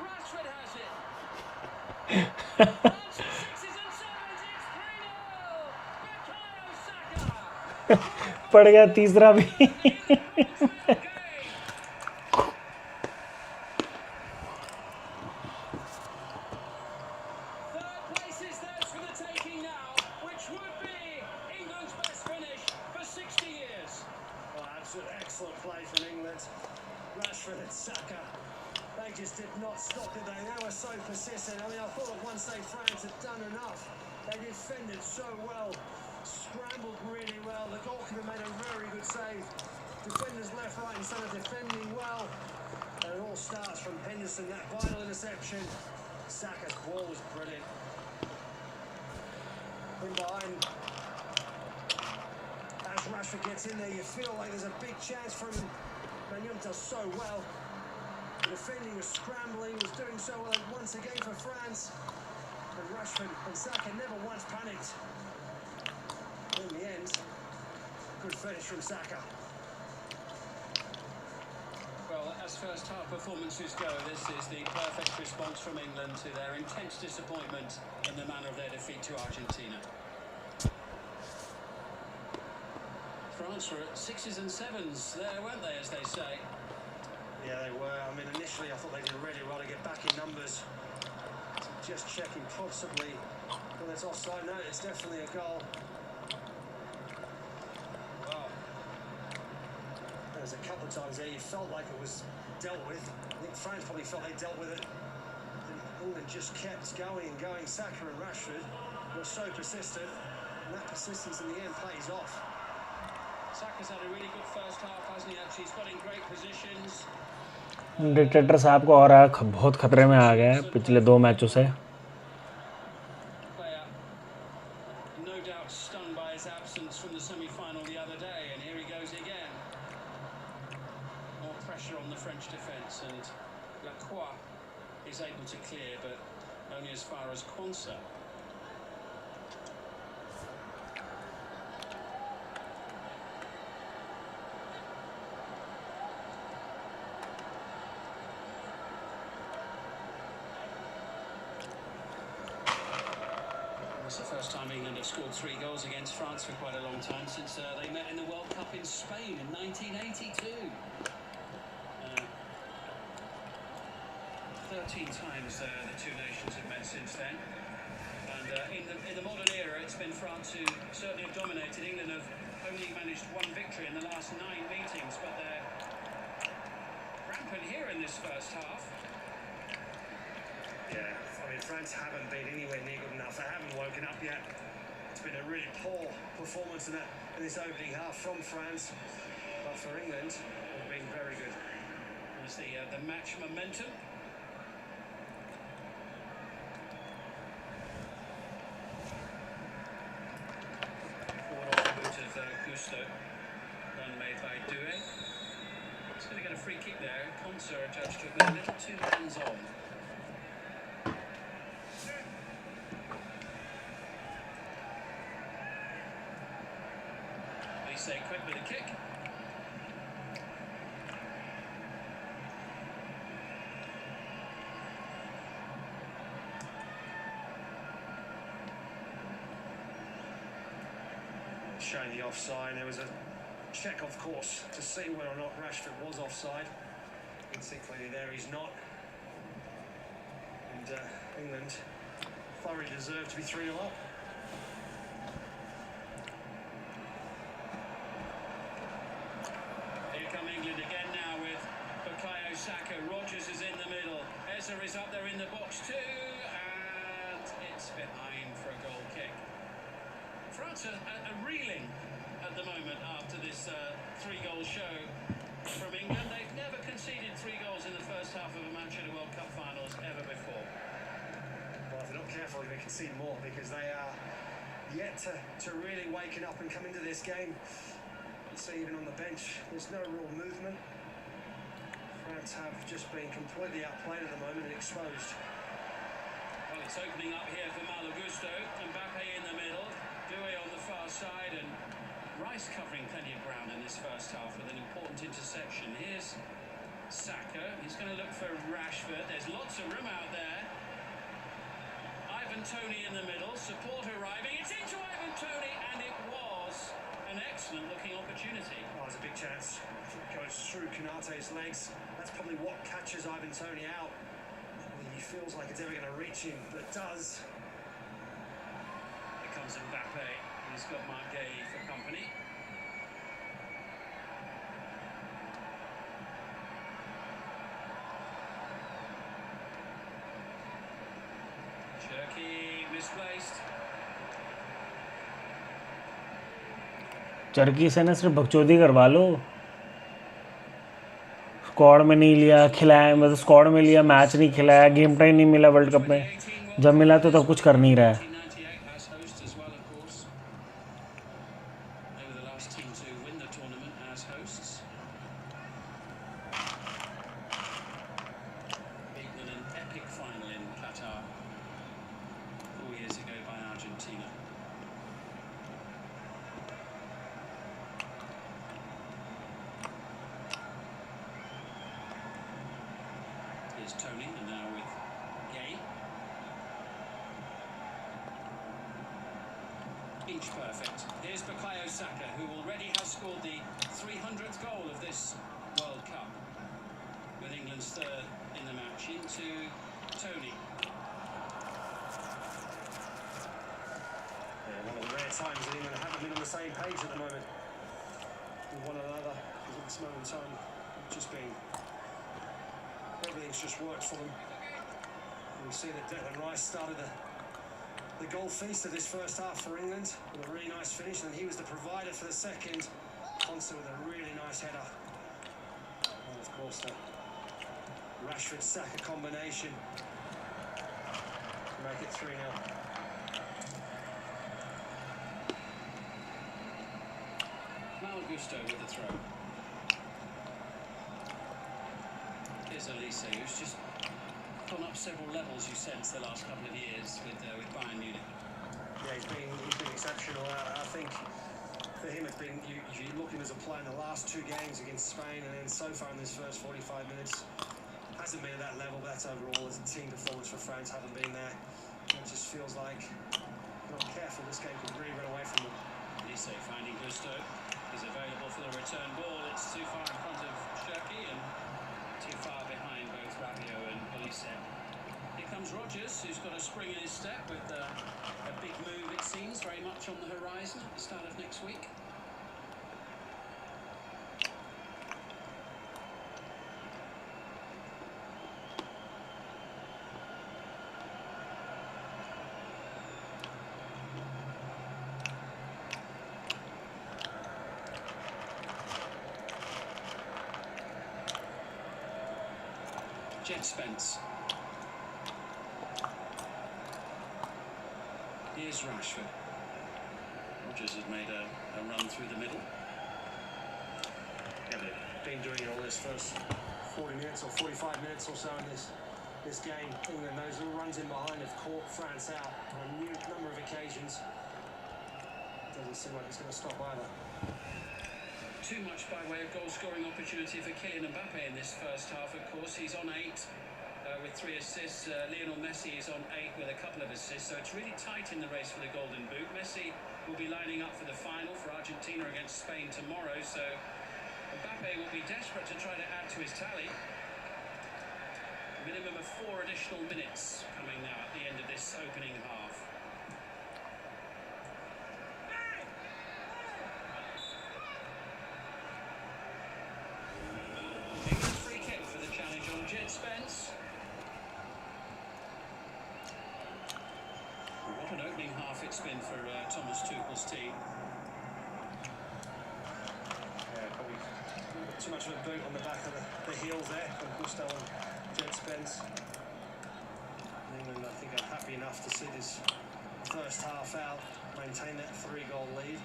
Rashford has it. France with 6s and 7s. It's 3-0. Bukayo Saka. पड़ गया तीसरा भी. Excellent play from England. Rashford and Saka. They just did not stop, did they? They were so persistent. I mean, I thought at one stage France had done enough. They defended so well, scrambled really well. The goalkeeper made a very good save. Defenders left, right, and centre defending well. And it all starts from Henderson, that vital interception. Saka's ball was brilliant. In behind. As Rashford gets in there, you feel like there's a big chance for him. Maignan does so well. The defending was scrambling, was doing so well once again for France. And Rashford and Saka never once panicked. In the end, good finish from Saka. Well, as first half performances go, this is the perfect response from England to their intense disappointment in the manner of their defeat to Argentina. France were at 6s and 7s there, weren't they, as they say? Yeah, they were. I mean, initially I thought they did really well to get back in numbers. Just checking possibly. Well, it's offside. No, it's definitely a goal. Wow. There's a couple of times there you felt like it was dealt with. I think France probably felt they dealt with it. And England just kept going and going. Saka and Rashford were so persistent. And that persistence in the end pays off. Saka's had a really good first half, hasn't he? Actually, he's got in great positions. Dictator साहब को और बहुत खतरे में आ गया है पिछले 2 मैचों से. Player, no doubt stunned by his absence from the semi-final the other day, and here he goes again. More pressure on the French defence, and Lacroix is able to clear, but only as far as Quansah. It's the first time England have scored 3 goals against France for quite a long time, since they met in the World Cup in Spain in 1982. 13 times the two nations have met since then. And in the modern era, it's been France who certainly have dominated. England have only managed 1 victory in the last 9 meetings, but they're rampant here in this first half. Yeah, I mean, France haven't been anywhere near good enough. They haven't woken up yet. It's been a really poor performance in this opening half from France. But for England, it's been very good. There's the match momentum. Gusto. Run made by Due. He's going to get a free kick there. Conser judged to have been a little too hands-on. Say quick with a kick. Showing the offside. There was a check, of course, to see whether or not Rashford was offside. You can see clearly there he's not. And England thoroughly deserved to be 3-0 up. England again now with Bukayo Saka. Rodgers is in the middle. Eza is up there in the box too, and it's behind for a goal kick. France are reeling at the moment after this 3-goal show from England. They've never conceded 3 goals in the first half of a match at a World Cup finals ever before. Well, if they're not careful, they may concede more because they are yet to really waken up and come into this game. See, even on the bench, there's no real movement. France have just been completely outplayed at the moment and exposed. Well, it's opening up here for Malo Gusto. Mbappe in the middle, Doué on the far side, and Rice covering plenty of ground in this first half with an important interception. Here's Saka. He's going to look for Rashford. There's lots of room out there. Ivan Toney in the middle, support arriving. It's into Ivan Toney, and it was an excellent looking opportunity. Oh, there's a big chance. It goes through Konaté's legs. That's probably what catches Ivan Toney out. He feels like it's ever going to reach him, but it does. Here comes Mbappe. He's got Marguerite for company. Cherki misplaced. चरकी से ना सिर्फ बकचोदी करवा लो. Squad में नहीं लिया, खिलाया, मतलब स्क्वाड में लिया, मैच नहीं खिलाया, गेम टाइम नहीं मिला वर्ल्ड कप में. जब मिला तो तब कुछ कर नहीं रहा है. Here's Toney, and now with Gay. Inch perfect. Here's Bukayo Saka, who already has scored the 300th goal of this World Cup, with England's third in the match. Into Toney. Yeah, one of the rare times that England haven't been on the same page at the moment with one another. Because at this moment in time, just been everything's just worked for them. And we see that Declan Rice started the goal feast of this first half for England with a really nice finish, and he was the provider for the second. Conser with a really nice header. And of course the Rashford-Saka combination to make it 3-0. Malo Gusto with the throw. Here's Elise, who's just gone up several levels, you sense, the last couple of years with Bayern Munich. Yeah, he's been exceptional. I think for him, it's been you look at him as a player in the last 2 games against Spain, and then so far in this first 45 minutes, hasn't been at that level. But that's overall as a team performance for France haven't been there. It just feels like, if not careful, this game could really run away from them. Elise finding Gusto. He's available for the return ball. It's too far in front of Cherki and too far behind both Rabiot and Elise. Here comes Rodgers, who's got a spring in his step with a big move, it seems, very much on the horizon at the start of next week. Jed Spence. Here's Rashford. Rogers has made a run through the middle. Yeah, they've been doing it all this first 40 minutes or 45 minutes or so in this game. England, those little runs in behind have caught France out on a new number of occasions. Doesn't seem like it's going to stop either. Too much by way of goal-scoring opportunity for Kylian Mbappe in this first half, of course. He's on 8 with 3 assists. Lionel Messi is on 8 with a couple of assists. So it's really tight in the race for the Golden Boot. Messi will be lining up for the final for Argentina against Spain tomorrow. So Mbappe will be desperate to try to add to his tally. A minimum of 4 additional minutes coming now at the end of this opening half. Free kick for the challenge on Jed Spence. What an opening half it's been for Thomas Tuchel's team. Yeah, probably too much of a boot on the back of the heels there from Gusto and Jed Spence. England, I think, are happy enough to see this first half out, maintain that 3-goal lead.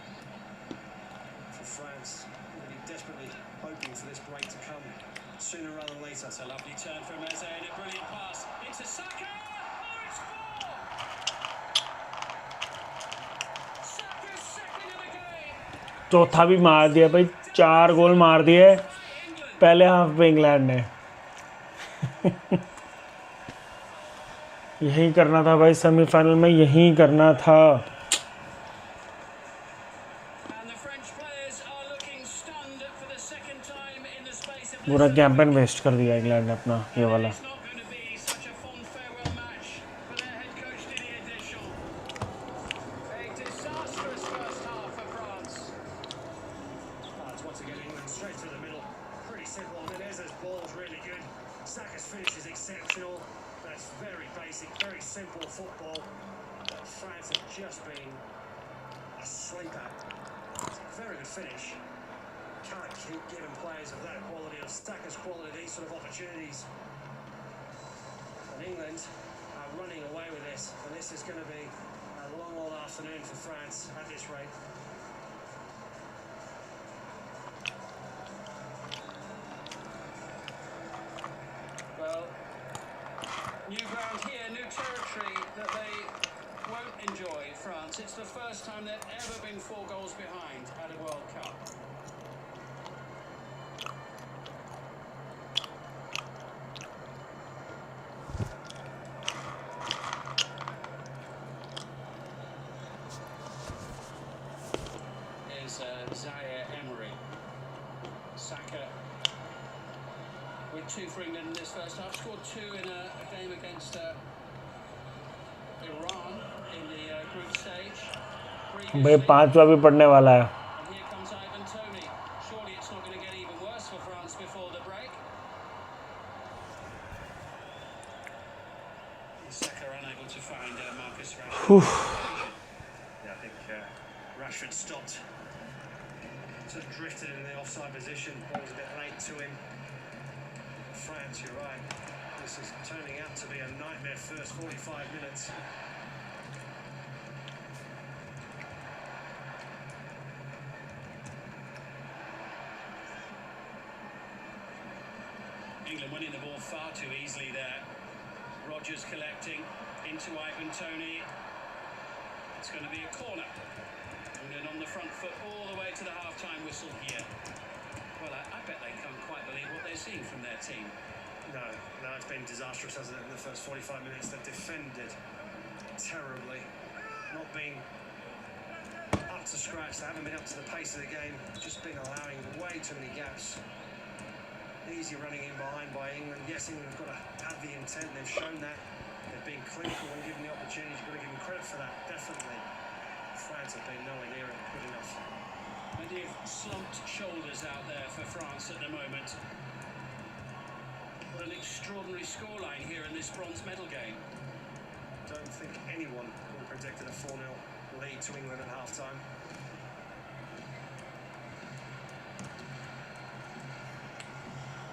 For France, really desperately hoping for this break to come sooner rather than later. It's a lovely turn from Eze and a brilliant pass into Saka. Oh, it's 4! Saka's second of the game. चौथा भी मार दिया भाई, 4 गोल मार दिए पहले half पे England ने। यही करना था भाई, सेमीफाइनल में यही करना था। पूरा कैंपेन वेस्ट कर दिया इंग्लैंड ने अपना ये वाला। Saka's finish is exceptional. That's very basic, very simple football. France have just been a sleeper. It's a very good finish. Can't keep giving players of that quality, of Saka's quality, these sort of opportunities. And England are running away with this, and this is going to be a long old afternoon for France at this rate. Well, new ground here, new territory that they won't enjoy, France. It's the first time they've ever been 4 goals behind at a World Cup. Zaire Emery. Saka with 2 for England in this first half. Scored 2 in a game against Iran in the group stage. भाई 5वां भी पड़ने वाला है। And here comes Ivan Toney. Surely it's not going to get even worse for France before the break. Saka unable to find Marcus Rashford. Yeah, I think Rashford stopped. Sort of drifted in the offside position. Ball was a bit late to him. France, you're right. This is turning out to be a nightmare first 45 minutes. England winning the ball far too easily there. Rogers collecting into Ivan Toney. It's going to be a corner. England on the front foot all the way to the half-time whistle here. Well, I bet they can't quite believe what they're seeing from their team. No, it's been disastrous, hasn't it, in the first 45 minutes. They've defended terribly, not been up to scratch. They haven't been up to the pace of the game, just been allowing way too many gaps. Easy running in behind by England. Yes, England have got to have the intent. They've shown that. They've been clinical and given the opportunities. You've got to give them credit for that, definitely. France have been nowhere near it good enough. Plenty of slumped shoulders out there for France at the moment. What an extraordinary scoreline here in this bronze medal game. Don't think anyone would have predicted a 4-0 lead to England at half-time.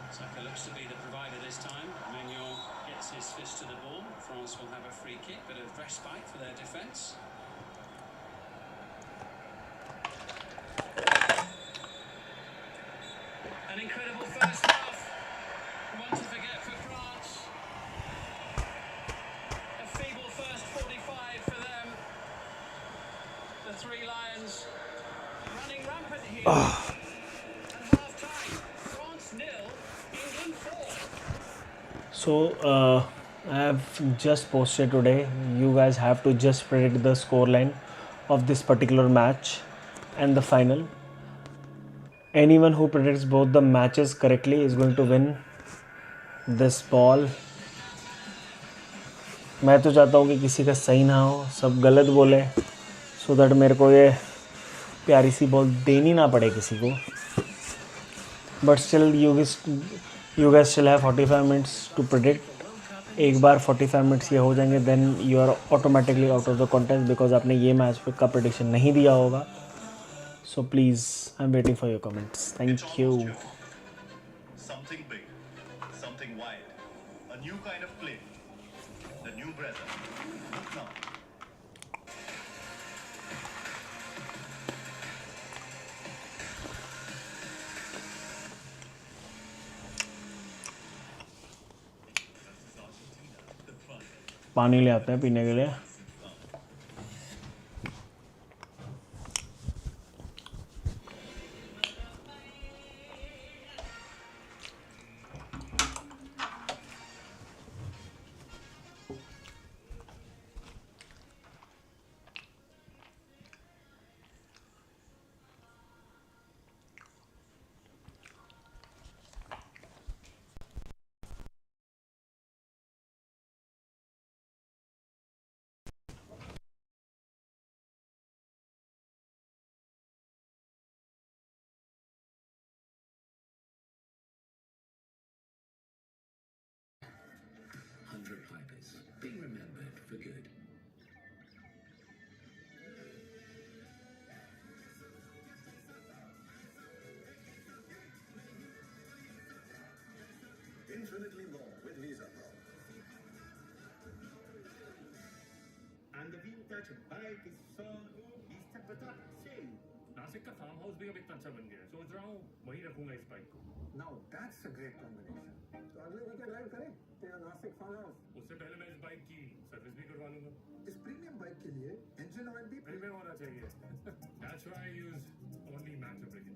Saka looks to be the provider this time. Manuel gets his fist to the ball. France will have a free kick, bit of respite for their defence. An incredible first half. One to forget for France. A feeble first 45 for them. The Three Lions running rampant here. And half time. France 0, England 4. So I have just posted today. You guys have to just predict the scoreline of this particular match and the final. Anyone who predicts both the matches correctly is going to win this ball. मैं तो चाहता हूँ कि किसी का सही ना हो, सब गलत बोले, सो दैट मेरे को ये प्यारी सी बॉल देनी ना पड़े किसी को. But still you guess still have 45 minutes to predict. एक बार 45 मिनट्स ये हो जाएंगे then you are automatically out of the contest because आपने ये मैच का प्रेडिक्शन नहीं दिया होगा. So please I am waiting for your comments. Thank you. Something big, something wild, a new kind of play, the new brother. Look now. पानी ले आते हैं पीने के लिए. Pipers, be remembered for good. Infinitely more with Visa Pro. And the view that bike is so is step same. Nashik का farm house भी अब इतना अच्छा बन गया है. सोच रहा हूँ वहीं रखूंगा इस बाइक को. Now that's a great combination. तो अगले वीकेंड ड्राइव करें तेरा नासिक फार्म हाउस. उससे पहले मैं इस बाइक की सर्विस भी करवा लूंगा. इस प्रीमियम बाइक के लिए इंजन ऑयल भी प्रीमियम होना चाहिए. That's why I use only max lubricants.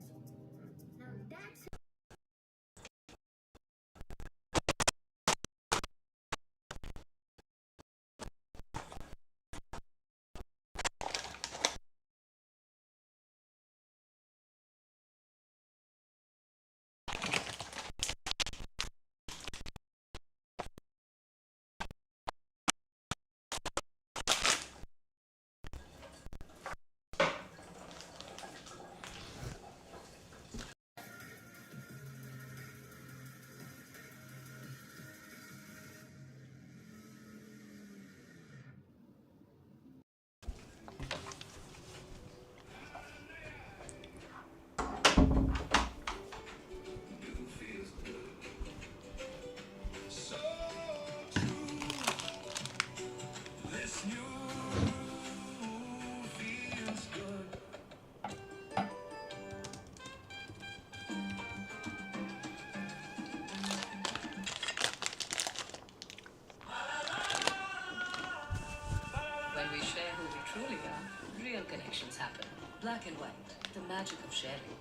When we share who we truly are, real connections happen. Black and white, the magic of sharing.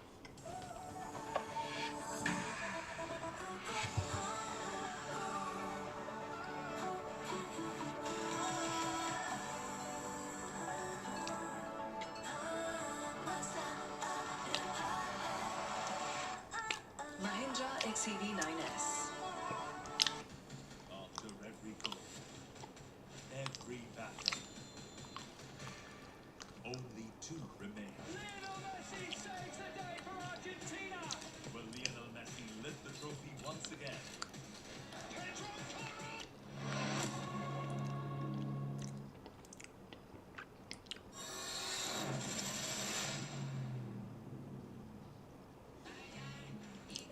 Mahindra XEV 9S. After every goal, every battle, only two remain. Lionel Messi saves the day for Argentina. Will Lionel Messi lift the trophy once again?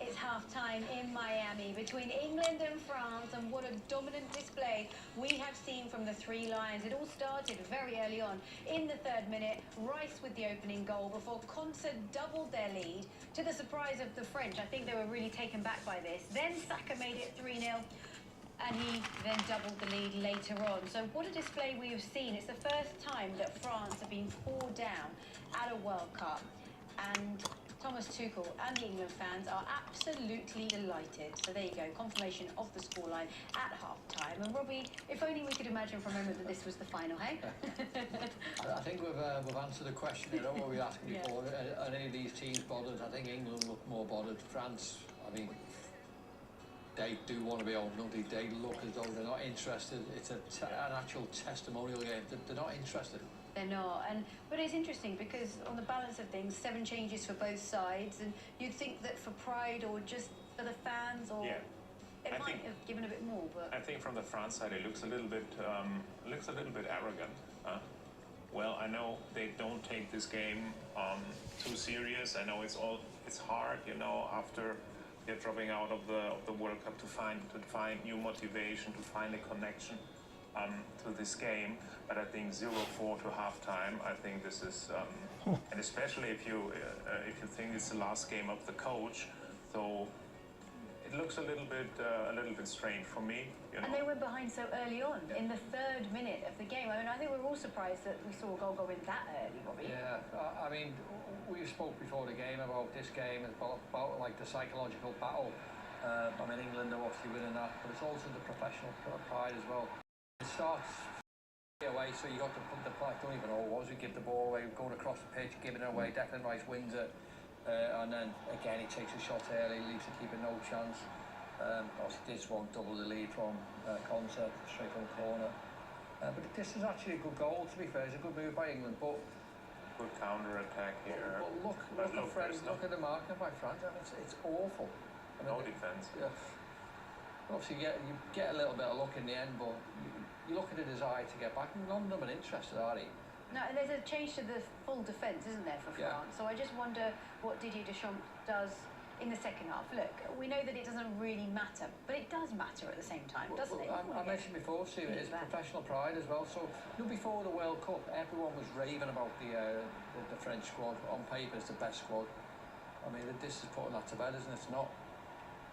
It's half half-time in Miami between England and France, and what a dominant display we have seen from the three Lions. It all started very early on in the 3rd minute. Rice with the opening goal before Konsa doubled their lead, to the surprise of the French. I think they were really taken back by this. Then Saka made it 3-0. And he then doubled the lead later on. So what a display we have seen. It's the first time that France have been 4 down at a World Cup. And Thomas Tuchel and the England fans are absolutely delighted. So there you go, confirmation of the scoreline at half-time. And Robbie, if only we could imagine for a moment that this was the final, hey? I think we've answered the question, you know, what we were asking before. Are any of these teams bothered? I think England look more bothered. France, I mean, they do want to be old, don't they? They look as though they're not interested. It's an actual testimonial game. They're not interested. They're not, but it's interesting because on the balance of things, 7 changes for both sides, and you'd think that for pride or just for the fans, or it might have given a bit more. But I think from the France side, it looks a little bit arrogant. Well, I know they don't take this game too serious. I know it's hard, you know, after they're dropping out of the World Cup to find new motivation, to find a connection to this game. But I think 0-4 to halftime. I think this is, and especially if you think it's the last game of the coach, so it looks a little bit strange for me. You know? And they went behind so early on in the 3rd minute of the game. I mean, I think we're all surprised that we saw a goal go in that early, Robbie. Yeah, I mean, we spoke before the game about this game, about like the psychological battle. I mean, England are obviously winning that, but it's also the professional pride as well. It starts away, so you got to put the I don't even know what it was. We give the ball away, going across the pitch, giving it away. Declan Rice wins it, and then again he takes a shot early, leaves the keeper no chance. Obviously, this won't double the lead from Konsa straight from the corner. But this is actually a good goal. To be fair, it's a good move by England, but. Good counter attack here. But look at the marking by France. I mean, it's awful. I mean, no defense. Yeah. Obviously, you get a little bit of luck in the end, but you look at it as eye to get back. None of them are interested, are they? No, and there's a change to the full defence, isn't there, for France? So I just wonder what Didier Deschamps does in the second half. Look, we know that it doesn't really matter, but it does matter at the same time, doesn't it? I mentioned before, Steve, it's professional pride as well. So, you know, before the World Cup, everyone was raving about the French squad. On paper, it's the best squad. I mean, this is putting that to bed, isn't it? It's not.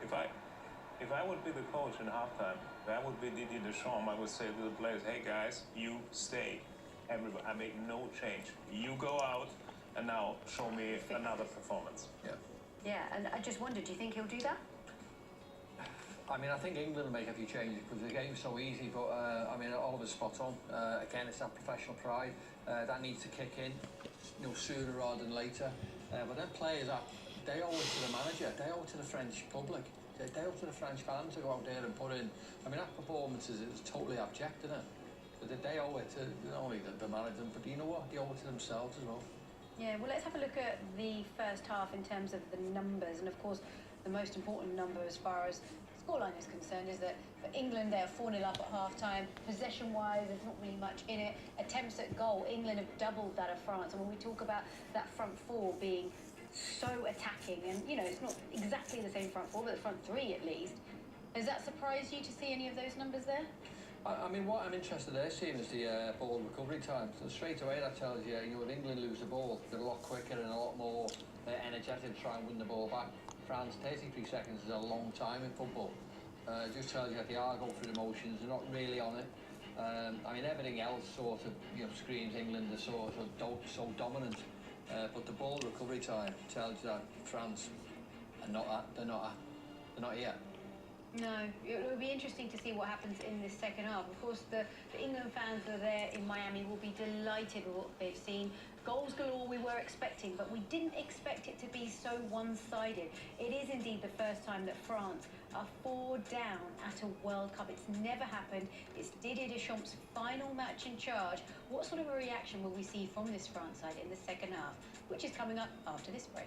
If I would be the coach in halftime, that would be Didier Deschamps. I would say to the players, hey guys, you stay. Everybody, I make no change. You go out and now show me another performance. Yeah. Yeah, and I just wondered, do you think he'll do that? I mean, I think England will make a few changes because the game's so easy, but I mean, Oliver's spot on. Again, it's that professional pride that needs to kick in, you know, sooner rather than later. But then players, they owe it to the manager, they owe it to the French public, they owe it to the French fans to go out there and put in. I mean, that performance is totally abject, isn't it? But they owe it to not only the manager, but you know what? They owe it to themselves as well. Yeah, well, let's have a look at the first half in terms of the numbers. And of course, the most important number as far as scoreline is concerned is that for England, they're 4-0 up at half-time. Possession-wise, there's not really much in it. Attempts at goal, England have doubled that of France. And when we talk about that front four being so attacking, and, you know, it's not exactly the same front four, but the front three at least. Has that surprised you to see any of those numbers there? I mean, what I'm interested in seeing is the ball recovery time. So straight away that tells you, you know, if England lose the ball, they're a lot quicker and a lot more energetic to try and win the ball back. France, 33 seconds is a long time in football. It just tells you that they are going through the motions, they're not really on it. I mean, everything else sort of, you know, screams England are sort of so dominant. But the ball recovery time tells you that France are they're not here. No, it will be interesting to see what happens in this second half. Of course, the England fans that are there in Miami will be delighted with what they've seen. Goals galore we were expecting, but we didn't expect it to be so one-sided. It is indeed the first time that France are 4 down at a World Cup. It's never happened. It's Didier Deschamps' final match in charge. What sort of a reaction will we see from this France side in the second half, which is coming up after this break?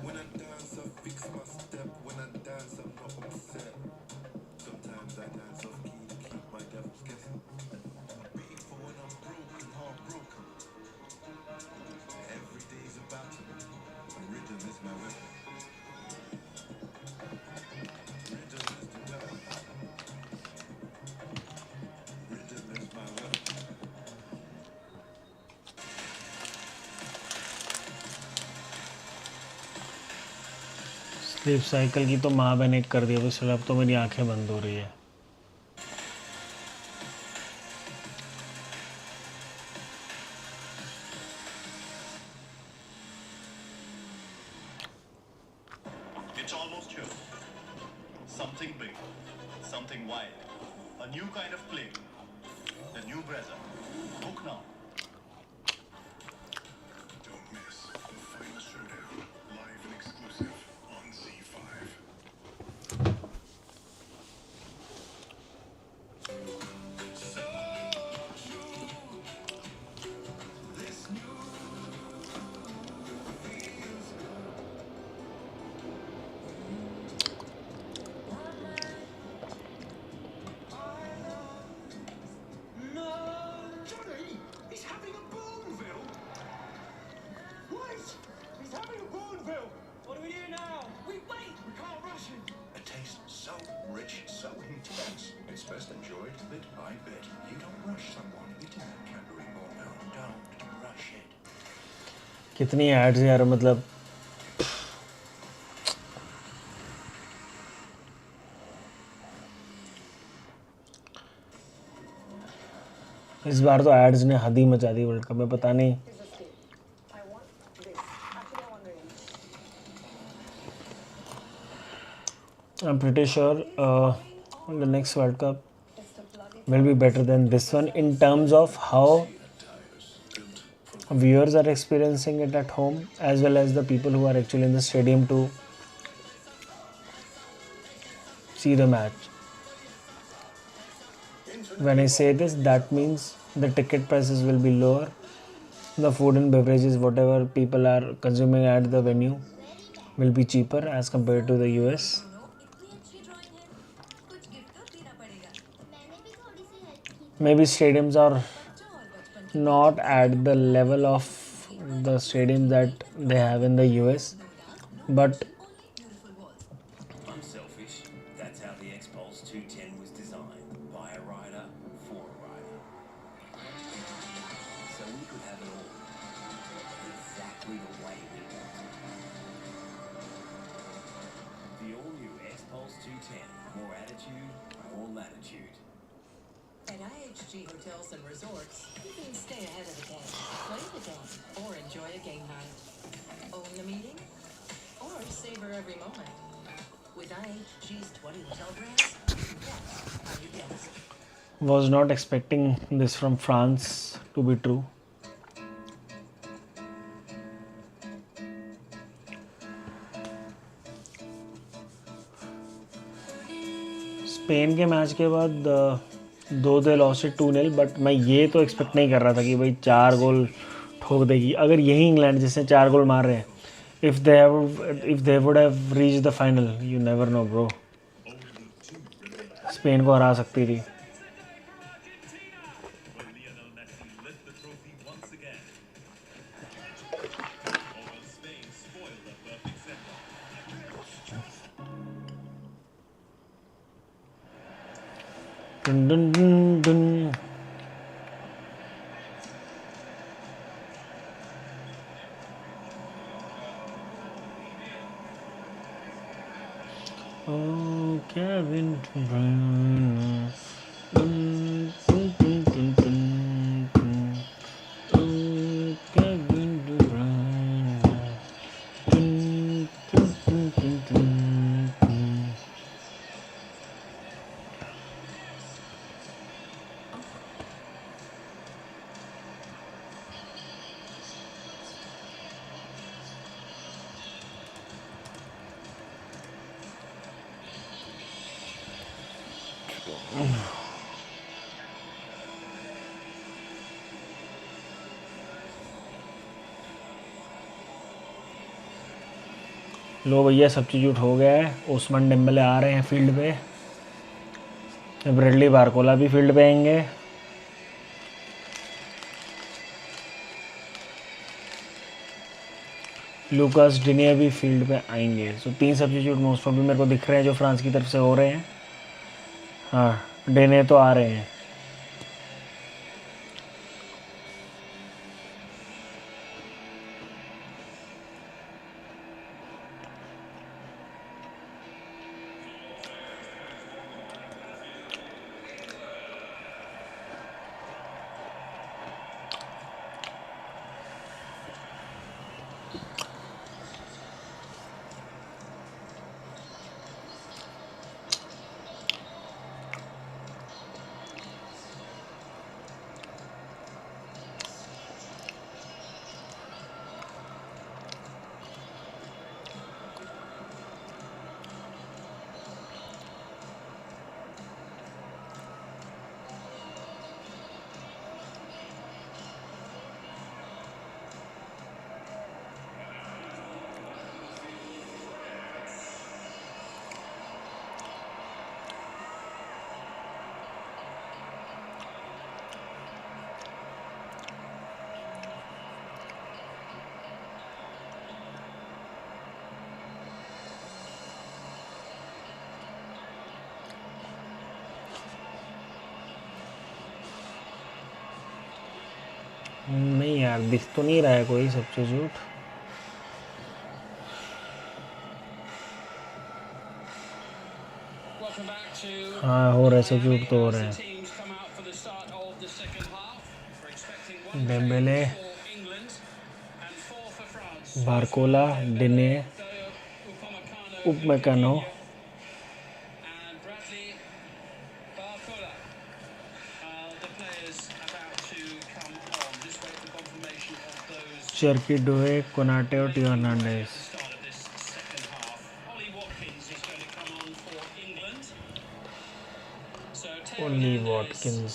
When I dance, I fix my step. When I dance, I'm not upset. Sometimes I dance off key. Sleep cycle की तो माँ बहन एक कर दिया, तो अब तो मेरी आंखें बंद हो रही है. It's almost here. Something big, something wild. A new kind of play. The new Brezza. Book now. Don't miss the final showdown, live and exclusive on Z5. Johnny, he's having a Bourneville. Wait, he's having a Bourneville. What do we do now? We wait. We can't rush him. A taste so rich, so intense. It's best enjoyed bit by bit. You don't rush someone eating that Cadbury Bourneville. Don't rush it. कितनी ads यार, मतलब इस बार तो ads ने हद ही मचा the world cup में. पता नहीं, I'm pretty sure the next World Cup will be better than this one in terms of how viewers are experiencing it at home, as well as the people who are actually in the stadium to see the match. When I say this, that means the ticket prices will be lower, the food and beverages, whatever people are consuming at the venue, will be cheaper as compared to the US. Maybe stadiums are not at the level of the stadiums that they have in the US, but I'm selfish. That's how the X-Pulse 210 was designed. By a rider, for a rider. So we could have it all. Exactly the way we want it. The all-new X-Pulse 210. More attitude, more latitude. At IHG Hotels and Resorts, you can stay ahead of the game, play the game, or enjoy a game night. Own the meeting, or savor every moment. With IHG's 20 hotel brands, that's how you guess. was not expecting this from France to be true. Spain के match के बाद 2 loss 2-0, but मैं ये तो expect नहीं कर रहा था कि भाई 4 गोल ठोक देगी. अगर यही इंग्लैंड जिसने 4 गोल मार रहे हैं, if they would have reach the final, you never know bro, Spain को हरा सकती थी. Dun, dun, dun, dun. Oh, Kevin De Bruyne. Dun, dun, dun, dun, dun, dun. Oh, Kevin De Bruyne. Dun, dun, dun, dun, dun, dun. लो भैया, substitute हो गया है. Osman Dembele आ रहे हैं फील्ड पे. ब्रेडली बारकोला भी फील्ड पे आएंगे. लूकास डिने भी फील्ड पे आएंगे. सो 3 सब्स्टिट्यूट मोस्ट प्रॉब्ली मेरे को दिख रहे हैं जो फ्रांस की तरफ से हो रहे हैं. हाँ, डिने तो आ रहे हैं. नहीं यार, दिख तो नहीं रहा है कोई सब्स्टिट्यूट। हाँ हो रहा है, सब्स्टिट्यूट तो हो रहे हैं। डेम्बेले, बारकोला, डिने, उपमेकानो, चर्की डोए, कोनाटे और Theo Hernandez. Ollie Watkins.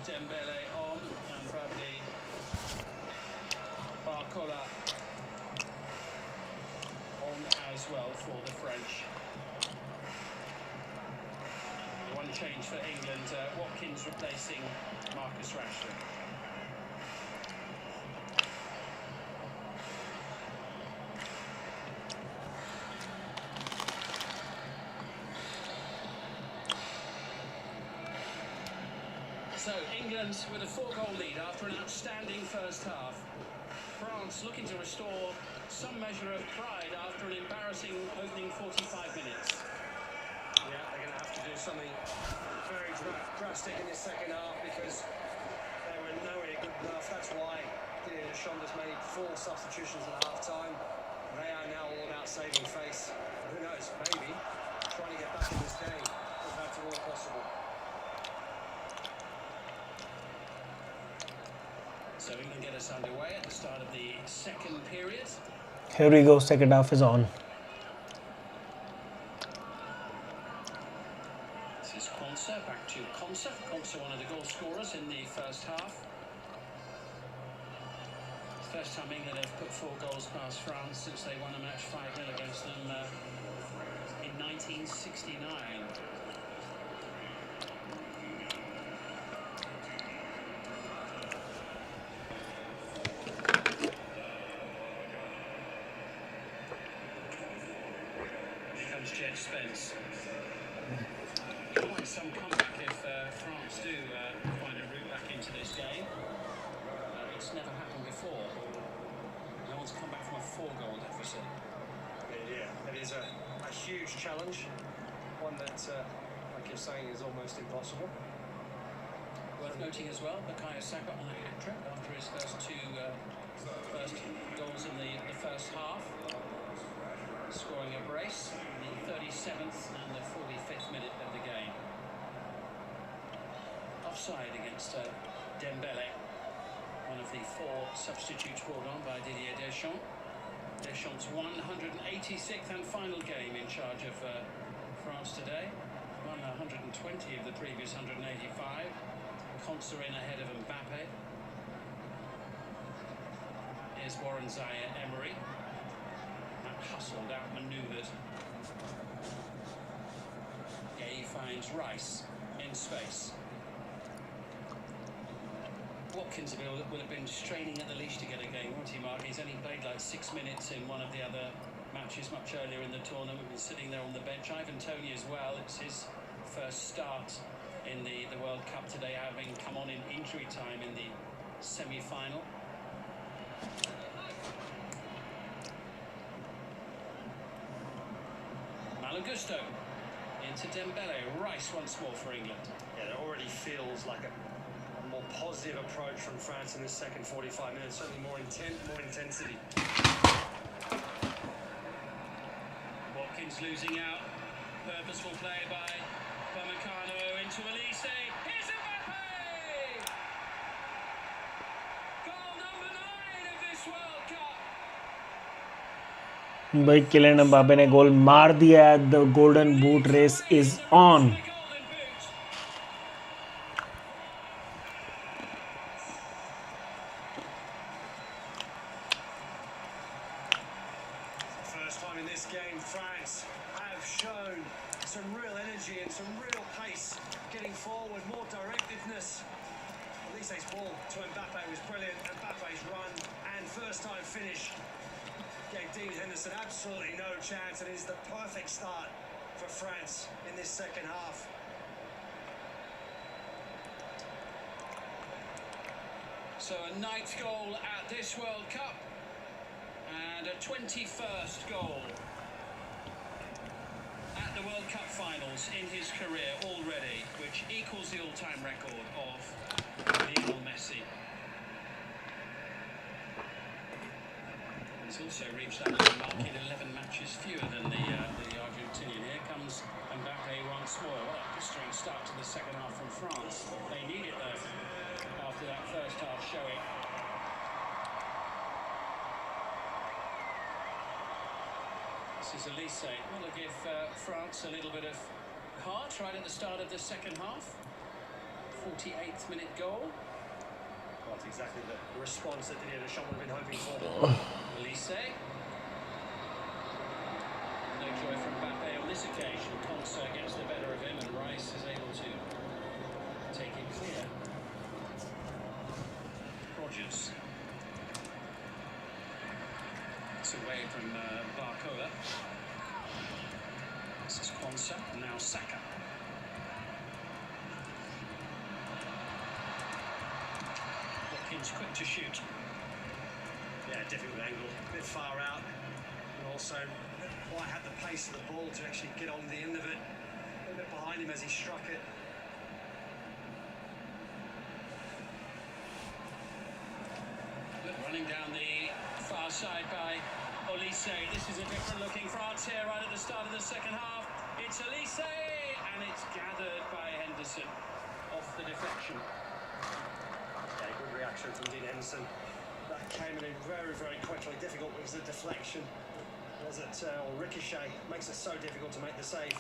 Dembele on and Bradley Barcola on as well for the French. One change for England, Watkins replacing Marcus Rashford. So England with a 4-goal lead after an outstanding first half. France looking to restore some measure of pride after an embarrassing opening 45 minutes. Yeah, they're going to have to do something very drastic in this second half because they were nowhere good enough. That's why Didier Deschamps has made 4 substitutions at half-time. They are now all about saving face. Who knows, maybe trying to get back in this game if that's at all possible. So we can get us underway at the start of the second period. Here we go, second half is on. This is Konsa, back to Konsa. Konsa, one of the goal scorers in the first half. First time England have put 4 goals past France since they won a match 5-0 against them in 1969. Spence. Quite some comeback if France do find a route back into this game. It's never happened before. No one's come back from a 4-goal deficit. Yeah, it is a huge challenge. One that, like you're saying, is almost impossible. Worth noting as well, Bukayo Saka on a hat-trick after his first 2 goals in the first half. Scoring a brace in the 37th and the 45th minute of the game. Offside against Dembele, one of the 4 substitutes brought on by Didier Deschamps. Deschamps' 186th and final game in charge of France today. Won 120 of the previous 185. Konsa in ahead of Mbappe. Here's Warren Zaire-Emery. Hustled, outmanoeuvred. Gay finds Rice in space. Watkins will have been straining at the leash to get a game, won't he, Mark? He's only played like 6 minutes in one of the other matches much earlier in the tournament. Been sitting there on the bench. Ivan Toney as well. It's his first start in the World Cup today, having come on in injury time in the semi-final. Malagusto into Dembele. Rice once more for England. Yeah, it already feels like a more positive approach from France in the second 45 minutes. Certainly more intent, more intensity. Watkins losing out. Purposeful play by Upamecano into Elise. Here's Mbappe! Goal number 9 of this World Cup. भाई Kylian Mbappe ने goal मार दिया है. The golden boot race is on. First time in this game, France have shown some real energy and some real pace, getting forward, more directiveness. Elise's ball to Mbappe was brilliant. Mbappe's run and first time finish gave Dean Henderson absolutely no chance, and it is the perfect start for France in this second half. So a 9th goal at this World Cup and a 21st goal at the World Cup finals in his career already, which equals the all-time record of Lionel Messi. He's also reached that mark in 11 matches fewer than the Argentinian. Here comes Mbappe once more. What a blistering start to the second half from France. They need it though after that first half showing. This is Elise. Will give France a little bit of heart right at the start of the second half. 48th minute goal. Well, that's exactly the response that Didier Deschamps would have been hoping for. Elise. No joy from Mbappe on this occasion. Konsa gets the better of him and Rice is able to take it clear. Rogers. It's away from Barcola. This is Konsa, now Saka. Watkins quick to shoot. Yeah, difficult angle, a bit far out, and also didn't quite had the pace of the ball to actually get on the end of it. A little bit behind him as he struck it. Running down the far side by Elise. This is a different looking France here right at the start of the second half. It's Elise, and it's gathered by Henderson off the deflection. Yeah, good reaction from Dean Henderson. That came in very, very quickly. Difficult was the deflection. Was it or ricochet? Makes it so difficult to make the save.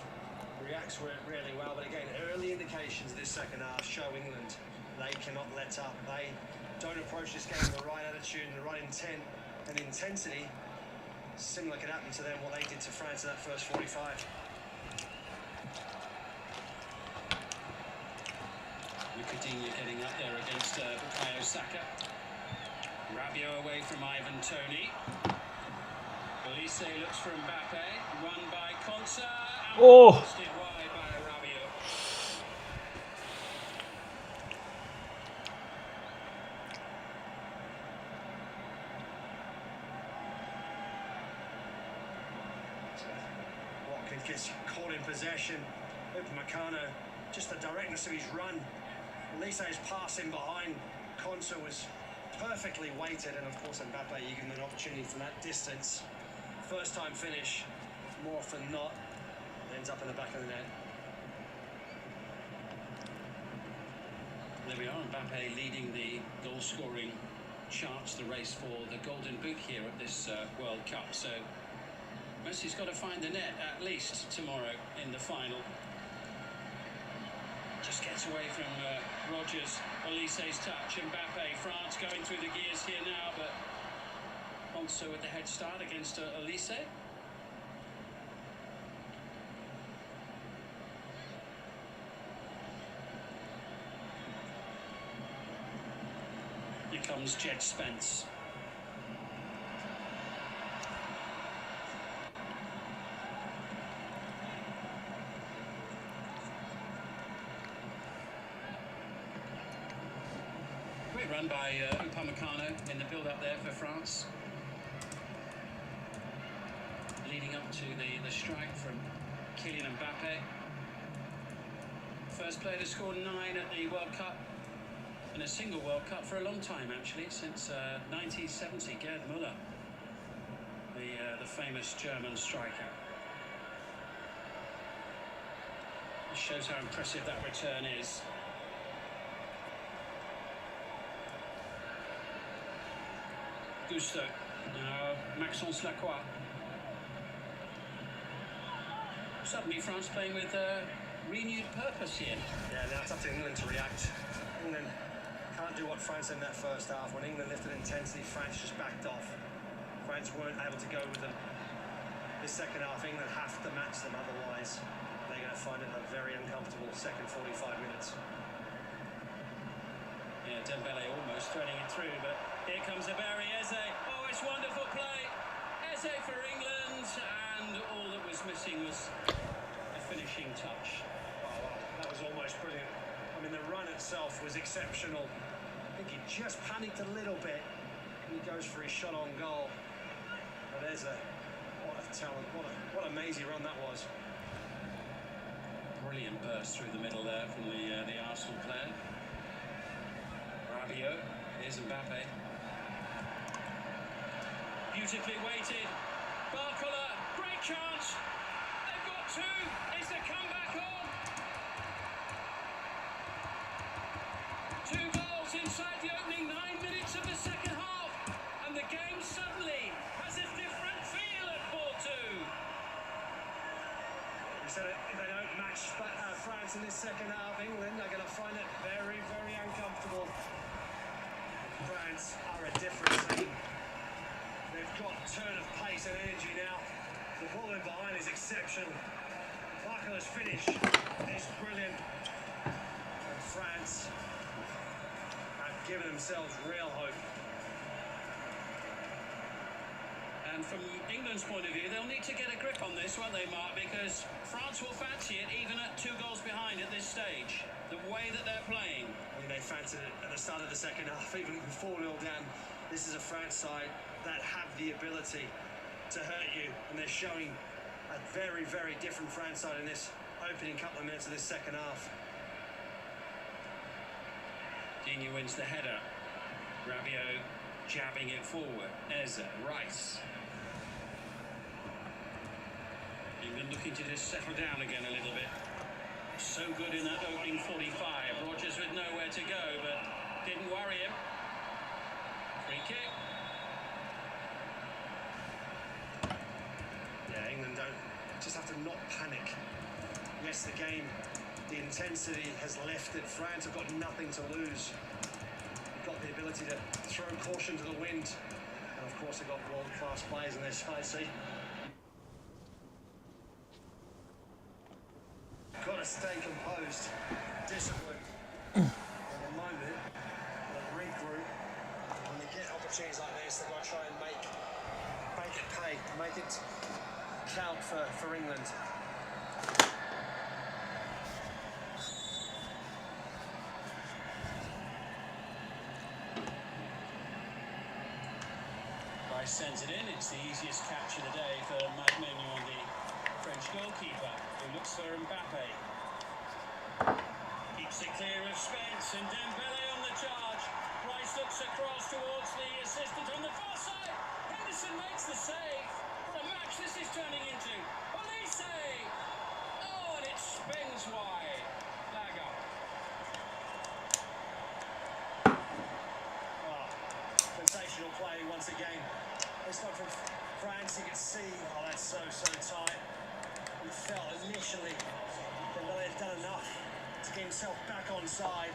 Reacts really well, but again, early indications this second half show England they cannot let up. They don't approach this game with the right attitude and the right intent and intensity. Similar could happen to them what they did to France in that first 45. Coutinho getting up there against Bukayo Saka. Rabiot away from Ivan Toney. Elise looks for Mbappe. Run by Konsa. Oh! Busted wide by Rabiot. Watkins gets caught in possession. Upamecano, just the directness of his run. Elise's passing behind Konsa was perfectly weighted, and of course Mbappe, you give him an opportunity from that distance. First time finish, more often not, ends up in the back of the net. There we are, Mbappe leading the goal-scoring charts, the race for the Golden Boot here at this World Cup. So Messi's got to find the net at least tomorrow in the final. Just gets away from Rogers. Elise's touch. Mbappe, France going through the gears here now, but also with the head start against Elise. Here comes Jed Spence. Great run by Upamecano in the build-up there for France. Leading up to the strike from Kylian Mbappe. First player to score 9 at the World Cup, in a single World Cup for a long time actually, since 1970, Gerd Müller, the famous German striker. It shows how impressive that return is. Gusto, now Maxence Lacroix. Suddenly France playing with renewed purpose here. Yeah, now it's up to England to react. England can't do what France did in that first half. When England lifted intensity, France just backed off. France weren't able to go with them. This second half, England have to match them, otherwise they're going to find it a very uncomfortable second 45 minutes. Yeah, Dembele almost threading it through, but here comes Aberi Eze. Oh, it's wonderful play. Eze for England, and all that was missing was a finishing touch. Oh, wow. That was almost brilliant. I mean, the run itself was exceptional. I think he just panicked a little bit, and he goes for his shot on goal. But Eze, what a talent, what a mazy run that was. Brilliant burst through the middle there from the Arsenal player. Rabiot, here's Mbappe. Beautifully weighted. Barcola, great chance. They've got two. Is the comeback on? 2 goals inside the opening 9 minutes of the second half, and the game suddenly has a different feel at 4-2. We said it, if they don't match France in this second half, England are going to find it very, very uncomfortable. France are a different team. They've got turn of pace and energy now. The ball in behind is exceptional. Barcola's finish is brilliant. And France have given themselves real hope. And from England's point of view, they'll need to get a grip on this, won't they, Mark? Because France will fancy it even at 2 goals behind at this stage. The way that they're playing. I mean, they fancied it at the start of the second half, even before 4-0 down. This is a France side that have the ability to hurt you, and they're showing a very, very different France side in this opening couple of minutes of this second half. Digne wins the header. Rabiot jabbing it forward. Eze, Rice. England looking to just settle down again a little bit. So good in that opening 45. Rodgers with nowhere to go, but didn't worry him. Free kick. Yeah, England just have to not panic. Yes, the game, the intensity has lifted. France have got nothing to lose. They've got the ability to throw caution to the wind. And of course, they've got world-class players in their side. See? Got to stay composed, disciplined. In a moment, they'll regroup. When they get opportunities like this, they've got to try and make it pay, make it count for England. Rice sends it in. It's the easiest catch of the day for Mike Maignan, the French goalkeeper, who looks for Mbappe. Keeps it clear of Spence, and Dembele on the charge. Rice looks across towards the assistant on the far side. Henderson makes the save. What a match this is turning into. Olise! Oh, and it spins wide. Flag up. Oh, sensational play once again. This one from France, you can see, oh, that's so tight. You felt initially that well, they've done enough to get himself back on side.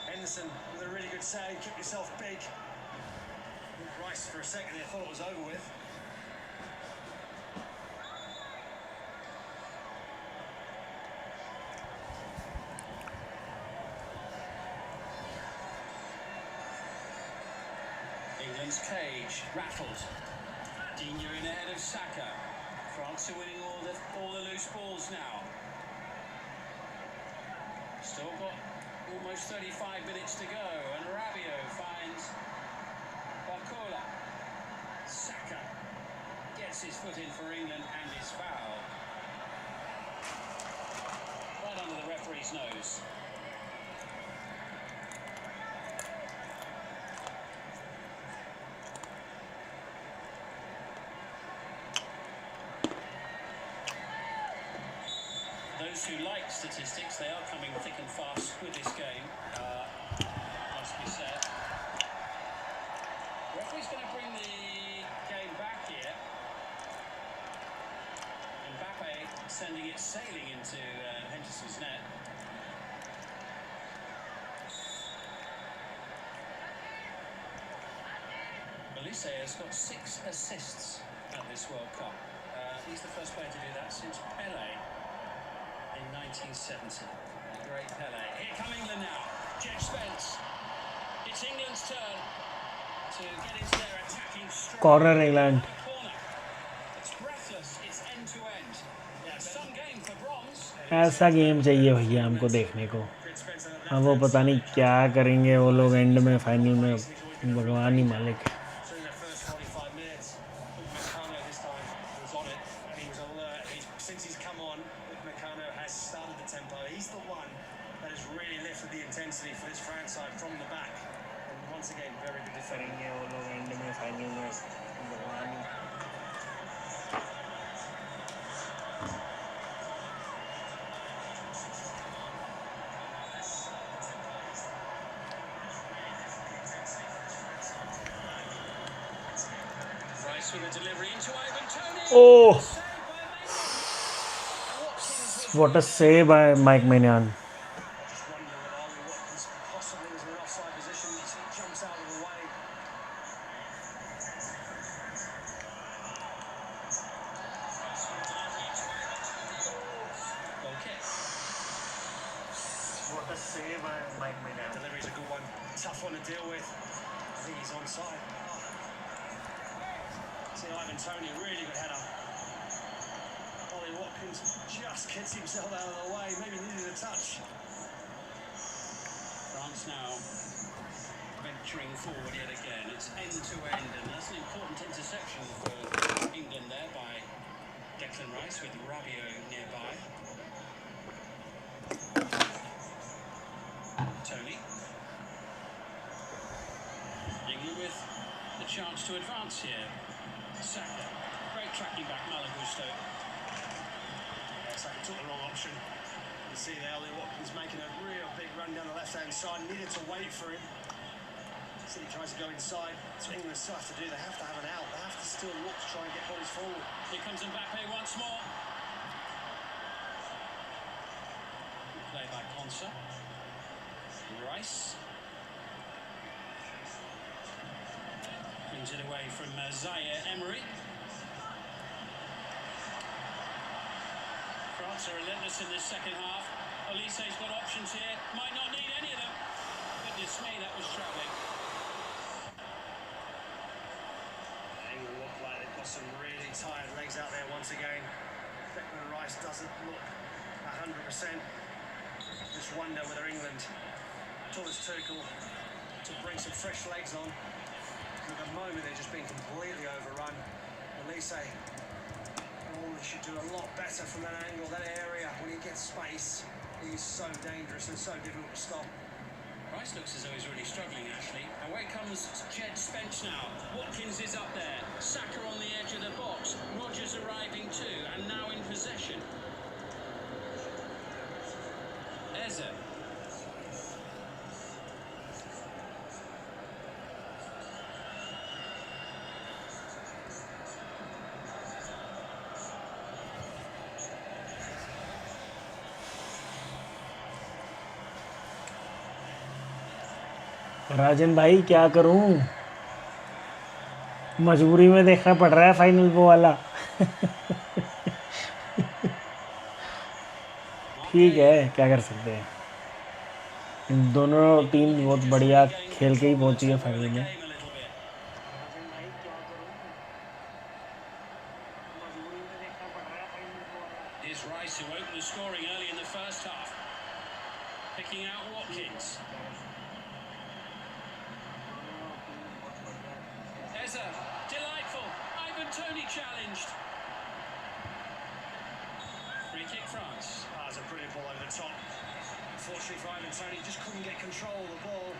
Henderson with a really good save, kept himself big. Rice for a second there thought it was over with. England's cage rattled. Digne in ahead of Saka. France are winning all the loose balls now. Still got almost 35 minutes to go, and Rabiot in for England and is fouled. Right under the referee's nose. Those who like statistics, they are coming thick and fast with this game, must be said. Referee's going to bring the game back here. Mbappe sending it sailing into Henderson's net. Olise has got 6 assists at this World Cup. He's the first player to do that since Pele in 1970. Great Pele. Here come England now. Jed Spence. It's England's turn to get into their attacking stride. Corner England. It's breathless. It's end to end. Some game for bronze. ऐसा game चाहिए भैया हमको देखने को. अब वो पता नहीं क्या करेंगे वो लोग एंड में फाइनल में, भगवान ही मालिक. For this France side from the back, and once again very good defending. Rice with a delivery into Ivan Toney. Oh, what a save by Mike Maignan. Delivery's a good one. Tough one to deal with. I think he's onside. See Ivan Toney, really good header. Ollie Watkins just gets himself out of the way. Maybe needed a touch. France now venturing forward yet again. It's end to end, and that's an important interception for England there by Declan Rice with Rabiot nearby. Toney. England with the chance to advance here. Saka. Great tracking back, Malagusto. Saka took the wrong option. You see there, Ollie Watkins making a real big run down the left-hand side. Needed to wait for him. See, he tries to go inside. So England still have to do. They have to have an out. They have to still look to try and get bodies forward. Here comes Mbappe once more. Good play by Konsa. Rice. Brings it away from Zaire Emery. France are relentless in this second half. Olise's got options here. Might not need any of them. Goodness me, that was travelling. England look like they've got some really tired legs out there once again. Declan Rice doesn't look 100%. Just wonder whether England, Thomas Tuchel, to bring some fresh legs on. At the moment, they're just being completely overrun. Olise, they should do a lot better from that angle, that area. When he gets space, he's so dangerous and so difficult to stop. Rice looks as though he's really struggling, actually. Away comes Jed Spence now. Watkins is up there. Saka on the edge of the box. Rogers arriving too, and now in possession. Eze. राजन भाई क्या करूं, मजबूरी में देखना पड़ रहा है final वो वाला. ठीक है, क्या कर सकते हैं. इन दोनों टीम बहुत बढ़िया खेल के ही पहुंची है फाइनल में. Here's Rice, who opened the scoring early in the first half. Picking out Watkins. Eze, delightful. Ivan Toney challenged. kick, France. That was a brilliant ball over the top. Unfortunately for Ivan Toney, just couldn't get control of the ball.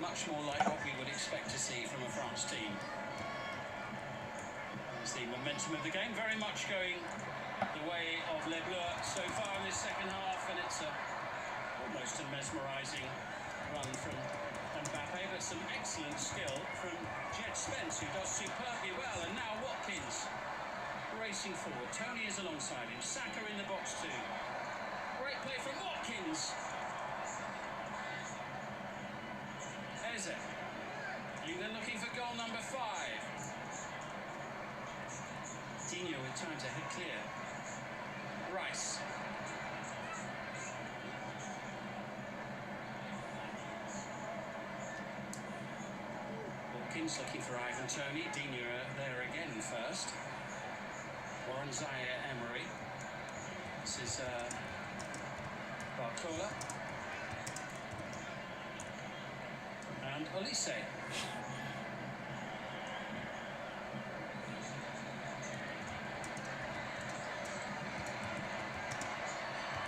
Much more like what we would expect to see from a France team. There's the momentum of the game, very much going the way of Les Bleus so far in this second half, and it's almost a mesmerising run from Mbappe, but some excellent skill from Jed Spence, who does superbly well, and now Watkins racing forward. Tony is alongside him, Saka in the box too. Great play from Watkins. Eze. England looking for goal number 5. Dino with time to head clear. Rice. Watkins looking for Ivan Toney. Dino there again first. Warren Zaire Emery. This is Barcola. And Olise.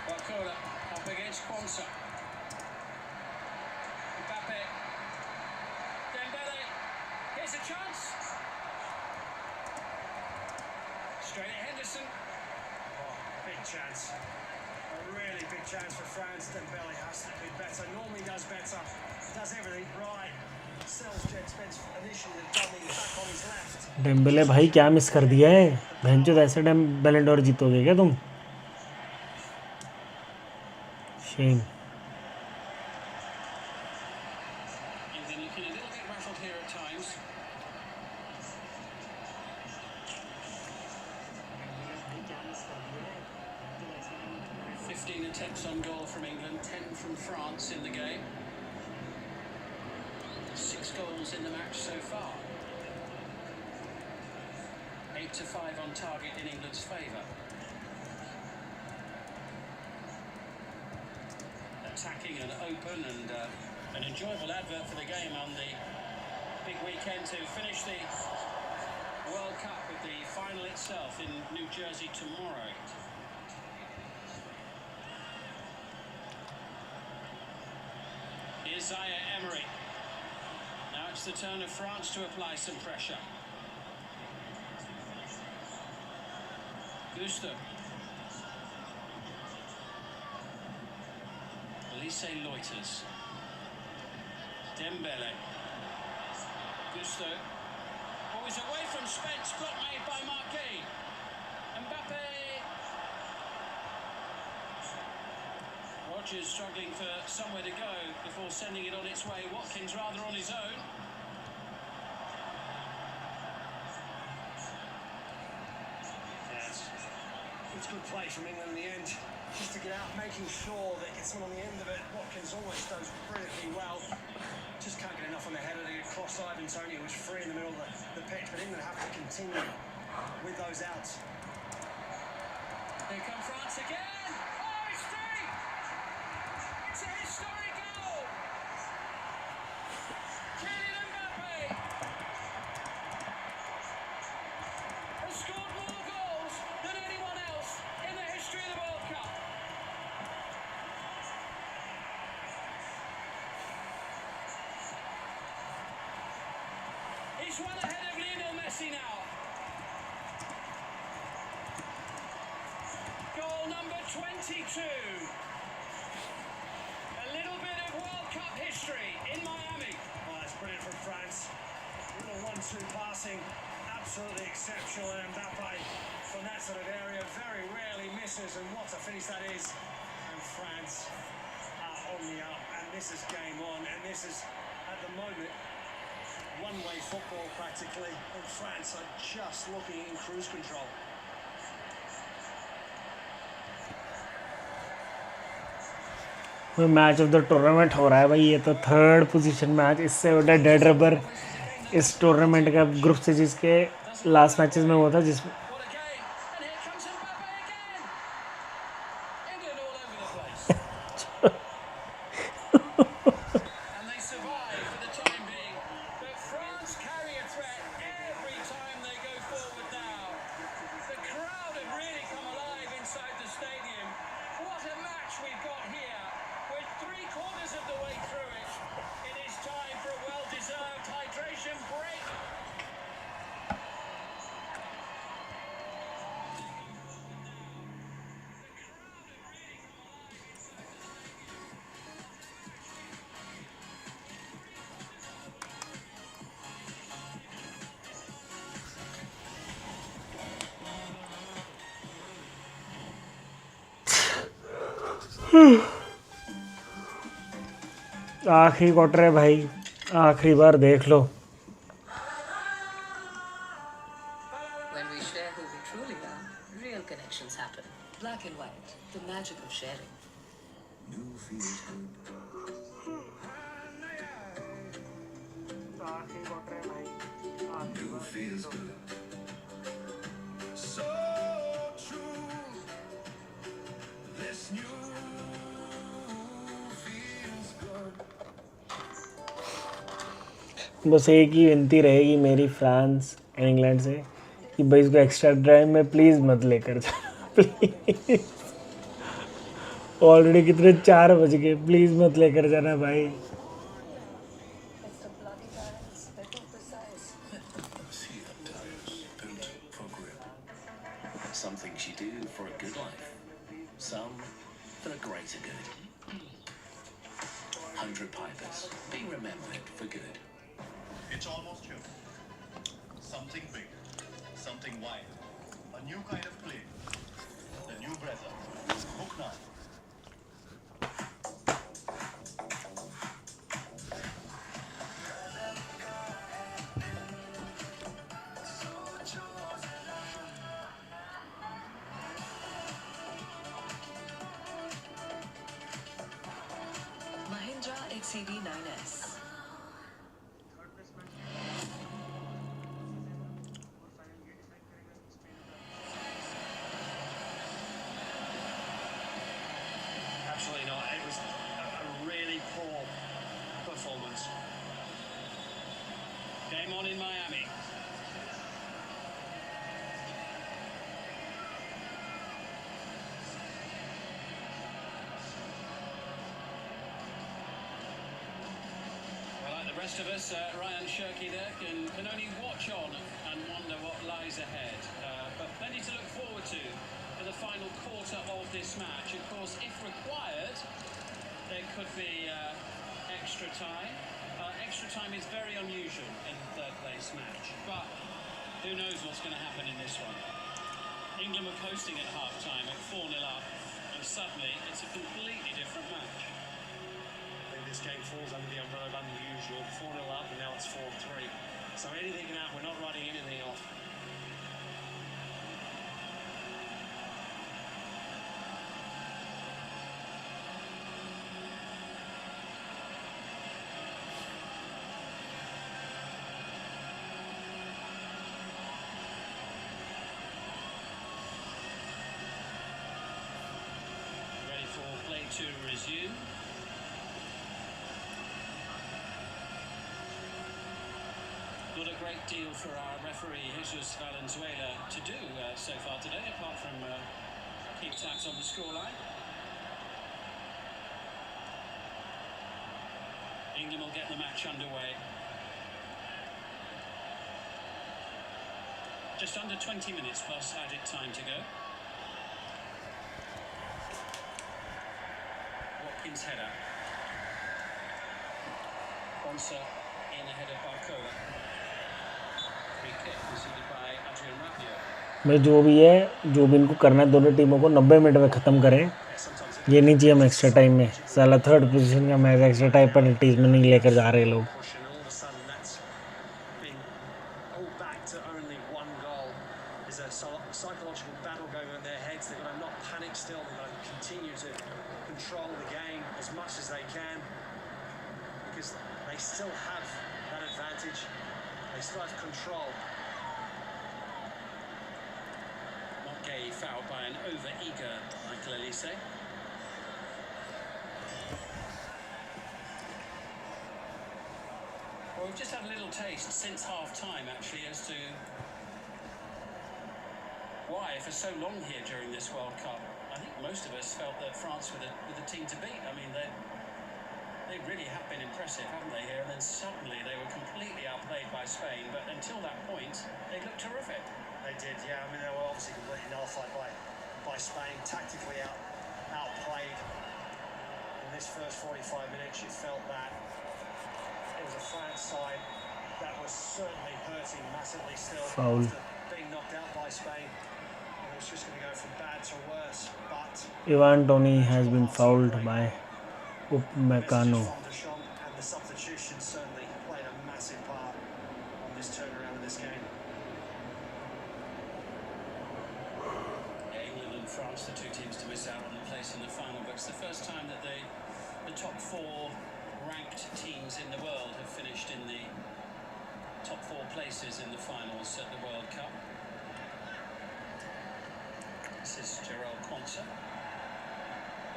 Barcola up against Kwanzaa. Mbappe. Dembele. Here's a chance. Straight at Henderson. Oh, big chance. A really big chance for France. Dembele has to be better. Normally does better. Does everything right. Sells Jed Spence initially the dummy back on his left. Dembélé भाई क्या miss कर दिया है भैंचो, ऐसे time बैलन door जीतोगे क्या तुम? Shem. England looking a little bit rattled here at times. 15 attempts on goal from England, 10 from France in the game. 6 goals in the match so far. 8-5 on target in England's favour. Attacking and open, and an enjoyable advert for the game on the big weekend to finish the World Cup with the final itself in New Jersey tomorrow. Here's Zaire Emery. Now it's the turn of France to apply some pressure. Gusto. Olise loiters. Dembele. Gusto. Always away from Spence, block made by Marquis. Mbappe. Rogers struggling for somewhere to go before sending it on its way. Watkins rather on his own. It's good play from England in the end, just to get out, making sure that gets one on the end of it. Watkins always does brilliantly well. Just can't get enough on the header to get across Ivan Toney, who was free in the middle of the pitch, but England have to continue with those outs. Here come France again. Oh, it's three! It's a historic goal! Kylian Mbappe has scored more goals than anyone else in the history of the World Cup. He's one ahead of Lionel Messi now. Goal number 22. A little bit of World Cup history in Miami. Oh, that's brilliant from France. Little 1-2 passing, absolutely exceptional. And Mbappe from that sort of area very rarely misses, and what a finish that is. And France are on the up, and this is game on, and this is at the moment one-way football practically, and France are just looking in cruise control. कोई match of the tournament हो रहा है भाई, ये तो 3rd position match, इससे बड़ा dead rubber इस टूर्नामेंट का ग्रुप से जिसके लास्ट मैचेस में हुआ था, जिसमें What a game! And here comes Mbappe again! England all over आखिरी क्वार्टर है भाई, आखिरी बार देख लो। When we share who we truly are, real connections happen. Black and white, the magic of sharing. New feels good. New feels good. So true. This new feels good. बस एक ही विनती रहेगी मेरी फ्रांस इंग्लैंड से कि भाई इसको extra time में प्लीज़ मत लेकर जा, प्लीज़। ऑलरेडी कितने 4 बज गए, प्लीज़ मत लेकर जाना भाई। Seat tires built for grip. Some things you do for a good life. Some for a greater good. 100 Pipers. Be remembered for good. It's almost here. Something big, something wild. A new kind of play. The new brother. Hook now. Mahindra XCV 9S. Absolutely not. It was a really poor performance. Game on in Miami. Well, like the rest of us, Ryan Shirky there can only watch on and wonder what lies ahead. But plenty to look forward to for the final quarter of this match. Of course, if required, there could be extra time. Extra time is very unusual in a third place match, but who knows what's going to happen in this one. England were coasting at half-time at 4-0 up, and suddenly it's a completely different match. I think this game falls under the umbrella of unusual. 4-0 up and now it's 4-3. So anything can happen. We're not writing anything off. Ready for play to resume. Not a great deal for our referee Jesus Valenzuela to do so far today, apart from keep tabs on the scoreline. England will get the match underway. Just under 20 minutes plus added time to go. Watkins header. Bonser in ahead of Barcola. Free kick conceded by Adrian Rabiot. भाई जो भी है, जो भी इनको करना है दोनों टीमों को 90 मिनट में ख़त्म करें। ये नहीं चाहिए हम एक्स्ट्रा टाइम में। साला थर्ड पोजीशन का मैच एक्स्ट्रा टाइम पेनल्टीज में नहीं लेकर जा रहे लोग। Push, and all of a sudden that's been all back to only one goal. There's a psychological battle going on in their heads. They've got to not panic still. They've got to continue to control the game as much as they can because they still have that advantage. They still have control. Montgay fouled by an over-eager Michael Elise. Well, we've just had a little taste since half-time, actually, as to why, for so long here during this World Cup, I think most of us felt that France were the team to beat. I mean, they really have been impressive, haven't they, here? And then suddenly they were completely outplayed by Spain, but until that point, they looked terrific. They did, yeah. I mean, they were obviously completely nullified by Spain, tactically outplayed. In this first 45 minutes, you felt that it was a France side that was certainly hurting massively still Foul. after being knocked out by Spain. And it's just going to go from bad to worse. But Ivan Toney has been fouled by messages Upamecano. from Deschamps and the substitutions certainly played a massive part on this turnaround in this game. England and France, the two teams to miss out on the place in the final, but it's the first time that the top four ranked teams in the world have finished in the top four places in the finals at the World Cup. This is Gerald Quanza,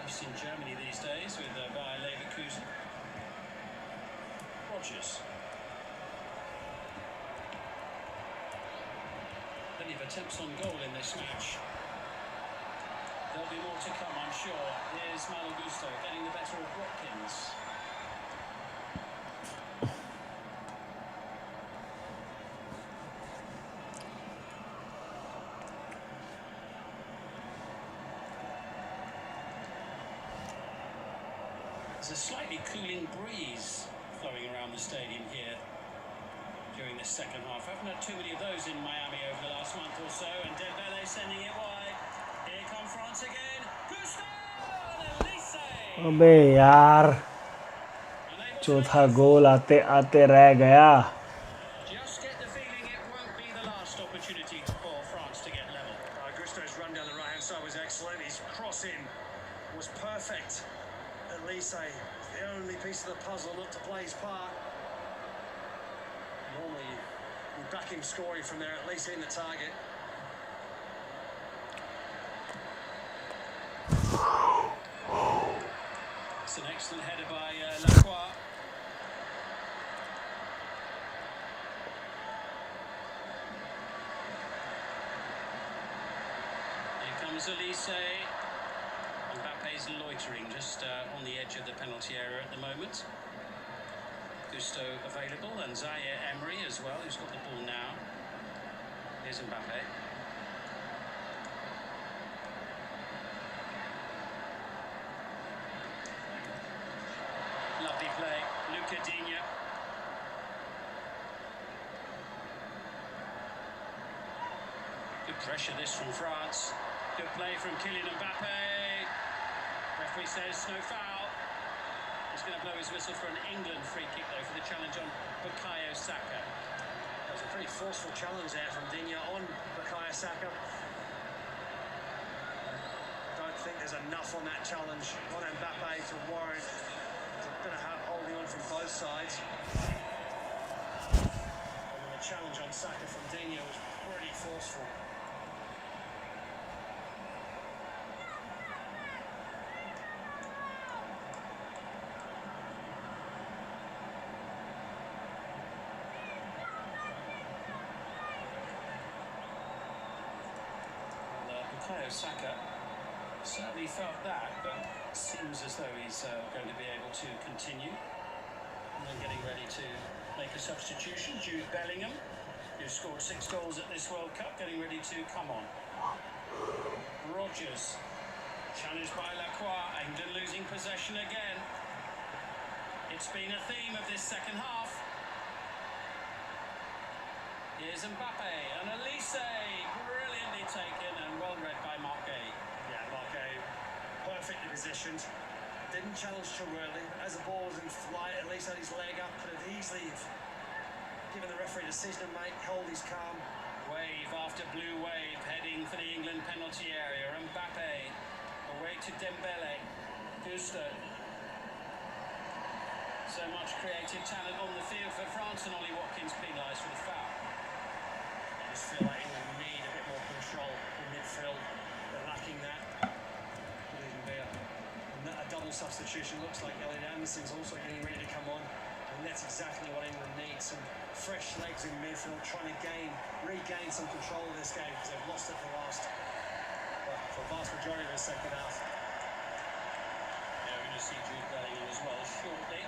based in Germany these days with Bayer Leverkusen. Rodgers. Plenty of attempts on goal in this match. There'll be more to come, I'm sure. Here's Malo Gusto getting the better of Watkins. There's a slightly cooling breeze flowing around the stadium here during this second half. I haven't had too many of those in Miami over the last month or so, and Dembele sending it wide. Here come France again. Gusto! अबे यार चौथा गोल आते आते रह गया. Just get the feeling it won't be the last opportunity for France to get level. Gusto's run down the right-hand side was excellent. His cross-in was perfect. Elise, the only piece of the puzzle not to play his part. Normally, you back him scoring from there, at least hitting the target. It's an excellent header by Lacroix. Here comes Elise. Mbappe's loitering just on the edge of the penalty area at the moment. Gusto available, and Zaire Emery as well, who's got the ball now. Here's Mbappe. Lovely play, Luca Digne. Good pressure this from France. Good play from Kylian Mbappe. Referee says no foul. He's going to blow his whistle for an England free kick though for the challenge on Bukayo Saka. That was a pretty forceful challenge there from Digne on Bukayo Saka. I don't think there's enough on that challenge on Mbappe to warrant a bit of holding on from both sides. And the challenge on Saka from Digne was pretty forceful. Bukayo Saka certainly felt that, but seems as though he's going to be able to continue. And then getting ready to make a substitution, Jude Bellingham, who scored 6 goals at this World Cup, getting ready to come on. Rodgers, challenged by Lacroix, England losing possession again. It's been a theme of this second half. Here's Mbappe, and Elise, brilliantly taken and well read by Marquet. Yeah, Marquet, perfectly positioned. Didn't challenge too early. As the ball was in flight, at least had his leg up. Could have easily given the referee a decision to make, hold his calm. Wave after blue wave, heading for the England penalty area. Mbappe, away to Dembele. Gusto. So much creative talent on the field for France, and Ollie Watkins penalised for the foul. I just feel like England need a bit more control in midfield. They're lacking that. Could even be a double substitution. Looks like Elliot Anderson's also getting ready to come on. And that's exactly what England needs. Some fresh legs in midfield, trying to regain some control of this game, because they've lost it for the vast majority of the second half. Yeah, we're going to see Jude Bellingham as well shortly.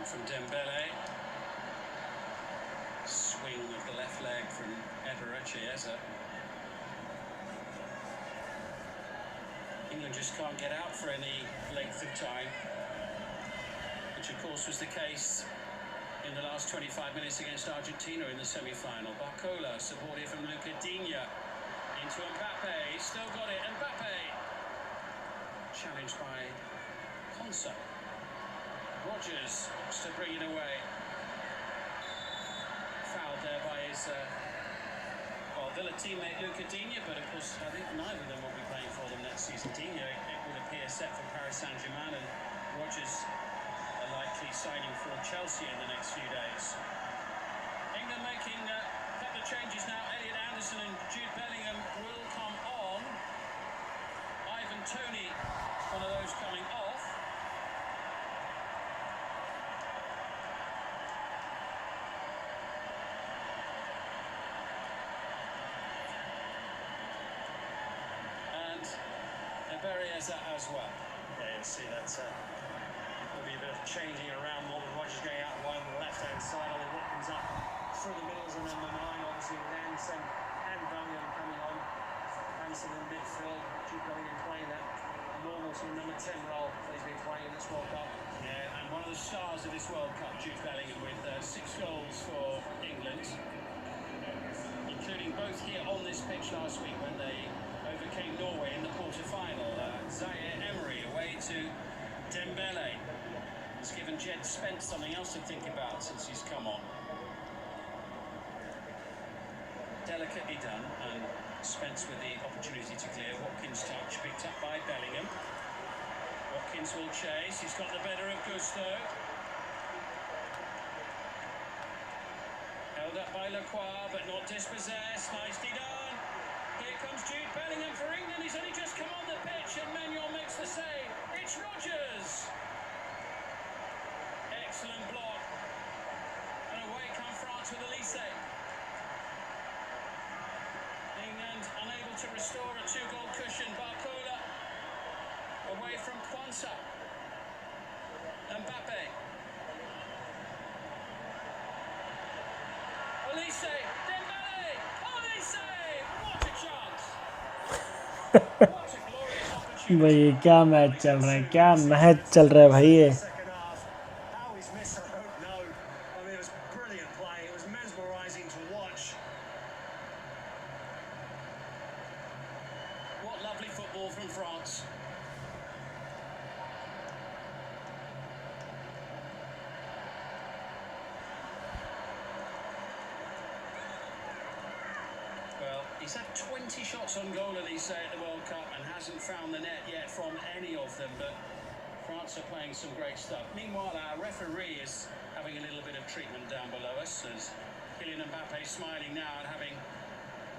From Dembele. Swing of the left leg from Eberechiesa. England just can't get out for any length of time, which of course was the case in the last 25 minutes against Argentina in the semi-final. Barcola, supported from Luca Digne, into Mbappe. He's still got it. Mbappe, challenged by Konsa. Rogers wants to bring it away. Fouled there by his Villa teammate Luca Digne, but of course I think neither of them will be playing for them next season. Digne, it would appear, set for Paris Saint-Germain, and Rogers are likely signing for Chelsea in the next few days. England making a couple of changes now. Elliot Anderson and Jude Bellingham will come on. Ivan Toney, one of those coming off. Eberechiesa as well. Yeah, you'll see that there'll be a bit of changing around. Morgan Rogers going out wide on the left-hand side. Ollie Watkins up through the middles, and number 9, obviously, with Anderson and Bellingham coming on. Anderson in midfield. Jude Bellingham playing that normal sort of number 10 role that he's been playing in this World Cup. Yeah, and one of the stars of this World Cup, Jude Bellingham, with 6 goals for England, including both here on this pitch last week when they overcame Norway in the quarter-final. Zaire Emery away to Dembele. It's given Jed Spence something else to think about since he's come on. Delicately done, and Spence with the opportunity to clear. Watkins' touch picked up by Bellingham. Watkins will chase. He's got the better of Gusto. Held up by Lacroix, but not dispossessed. Nicely done. Here comes Jude Bellingham for England. He's only just come on the pitch, and Manuel makes the save. It's Rogers. Excellent block. And away come France with Elise. England unable to restore a 2-goal cushion. Barcola away from Kwanzaa. Mbappe. Elise. Dembele. Elise. What a chance. What a glorious opportunity. भाई क्या match चल रहा है, क्या match चल रहा है भाई ये. Second half. How he's missed, I don't know. I mean, it was brilliant play. It was mesmerising to watch. What lovely football from France. Well, he's had 20 shots on goal, Elise, at the World Cup, and hasn't found the net yet from any of them, but France are playing some great stuff. Meanwhile, our referee is having a little bit of treatment down below us, as Kylian Mbappe smiling now at having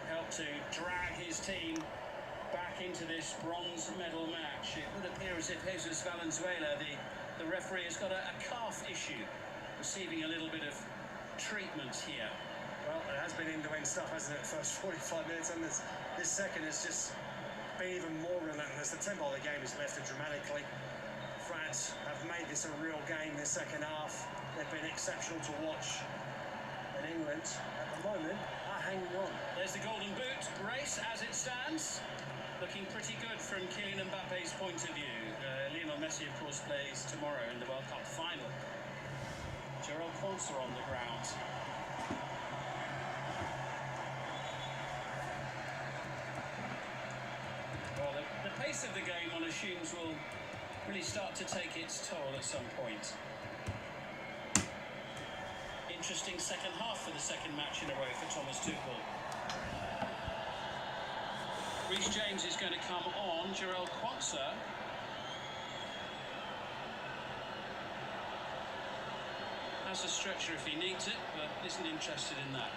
helped to drag his team back into this bronze medal match. It would appear as if Jesus Valenzuela, the referee, has got a calf issue, receiving a little bit of treatment here. Well, it has been end-to-end stuff, hasn't it, the first 45 minutes, and this second has just been even more relentless. The tempo of the game has lifted dramatically. France have made this a real game this second half. They've been exceptional to watch. And England, at the moment, are hanging on. There's the golden boot race as it stands. Looking pretty good from Kylian Mbappe's point of view. Lionel Messi, of course, plays tomorrow in the World Cup final. Gerald Quansah on the ground. Well, the pace of the game, one assumes, will really start to take its toll at some point. Interesting second half for the second match in a row for Thomas Tuchel. Reece James is going to come on. Gerald Quansah has a stretcher if he needs it, but isn't interested in that.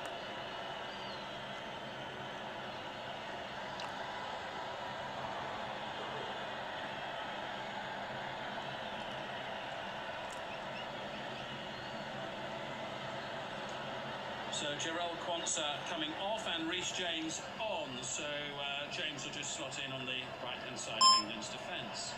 So Gerald Quansah coming off and Reece James on. So James will just slot in on the right-hand side of England's defence.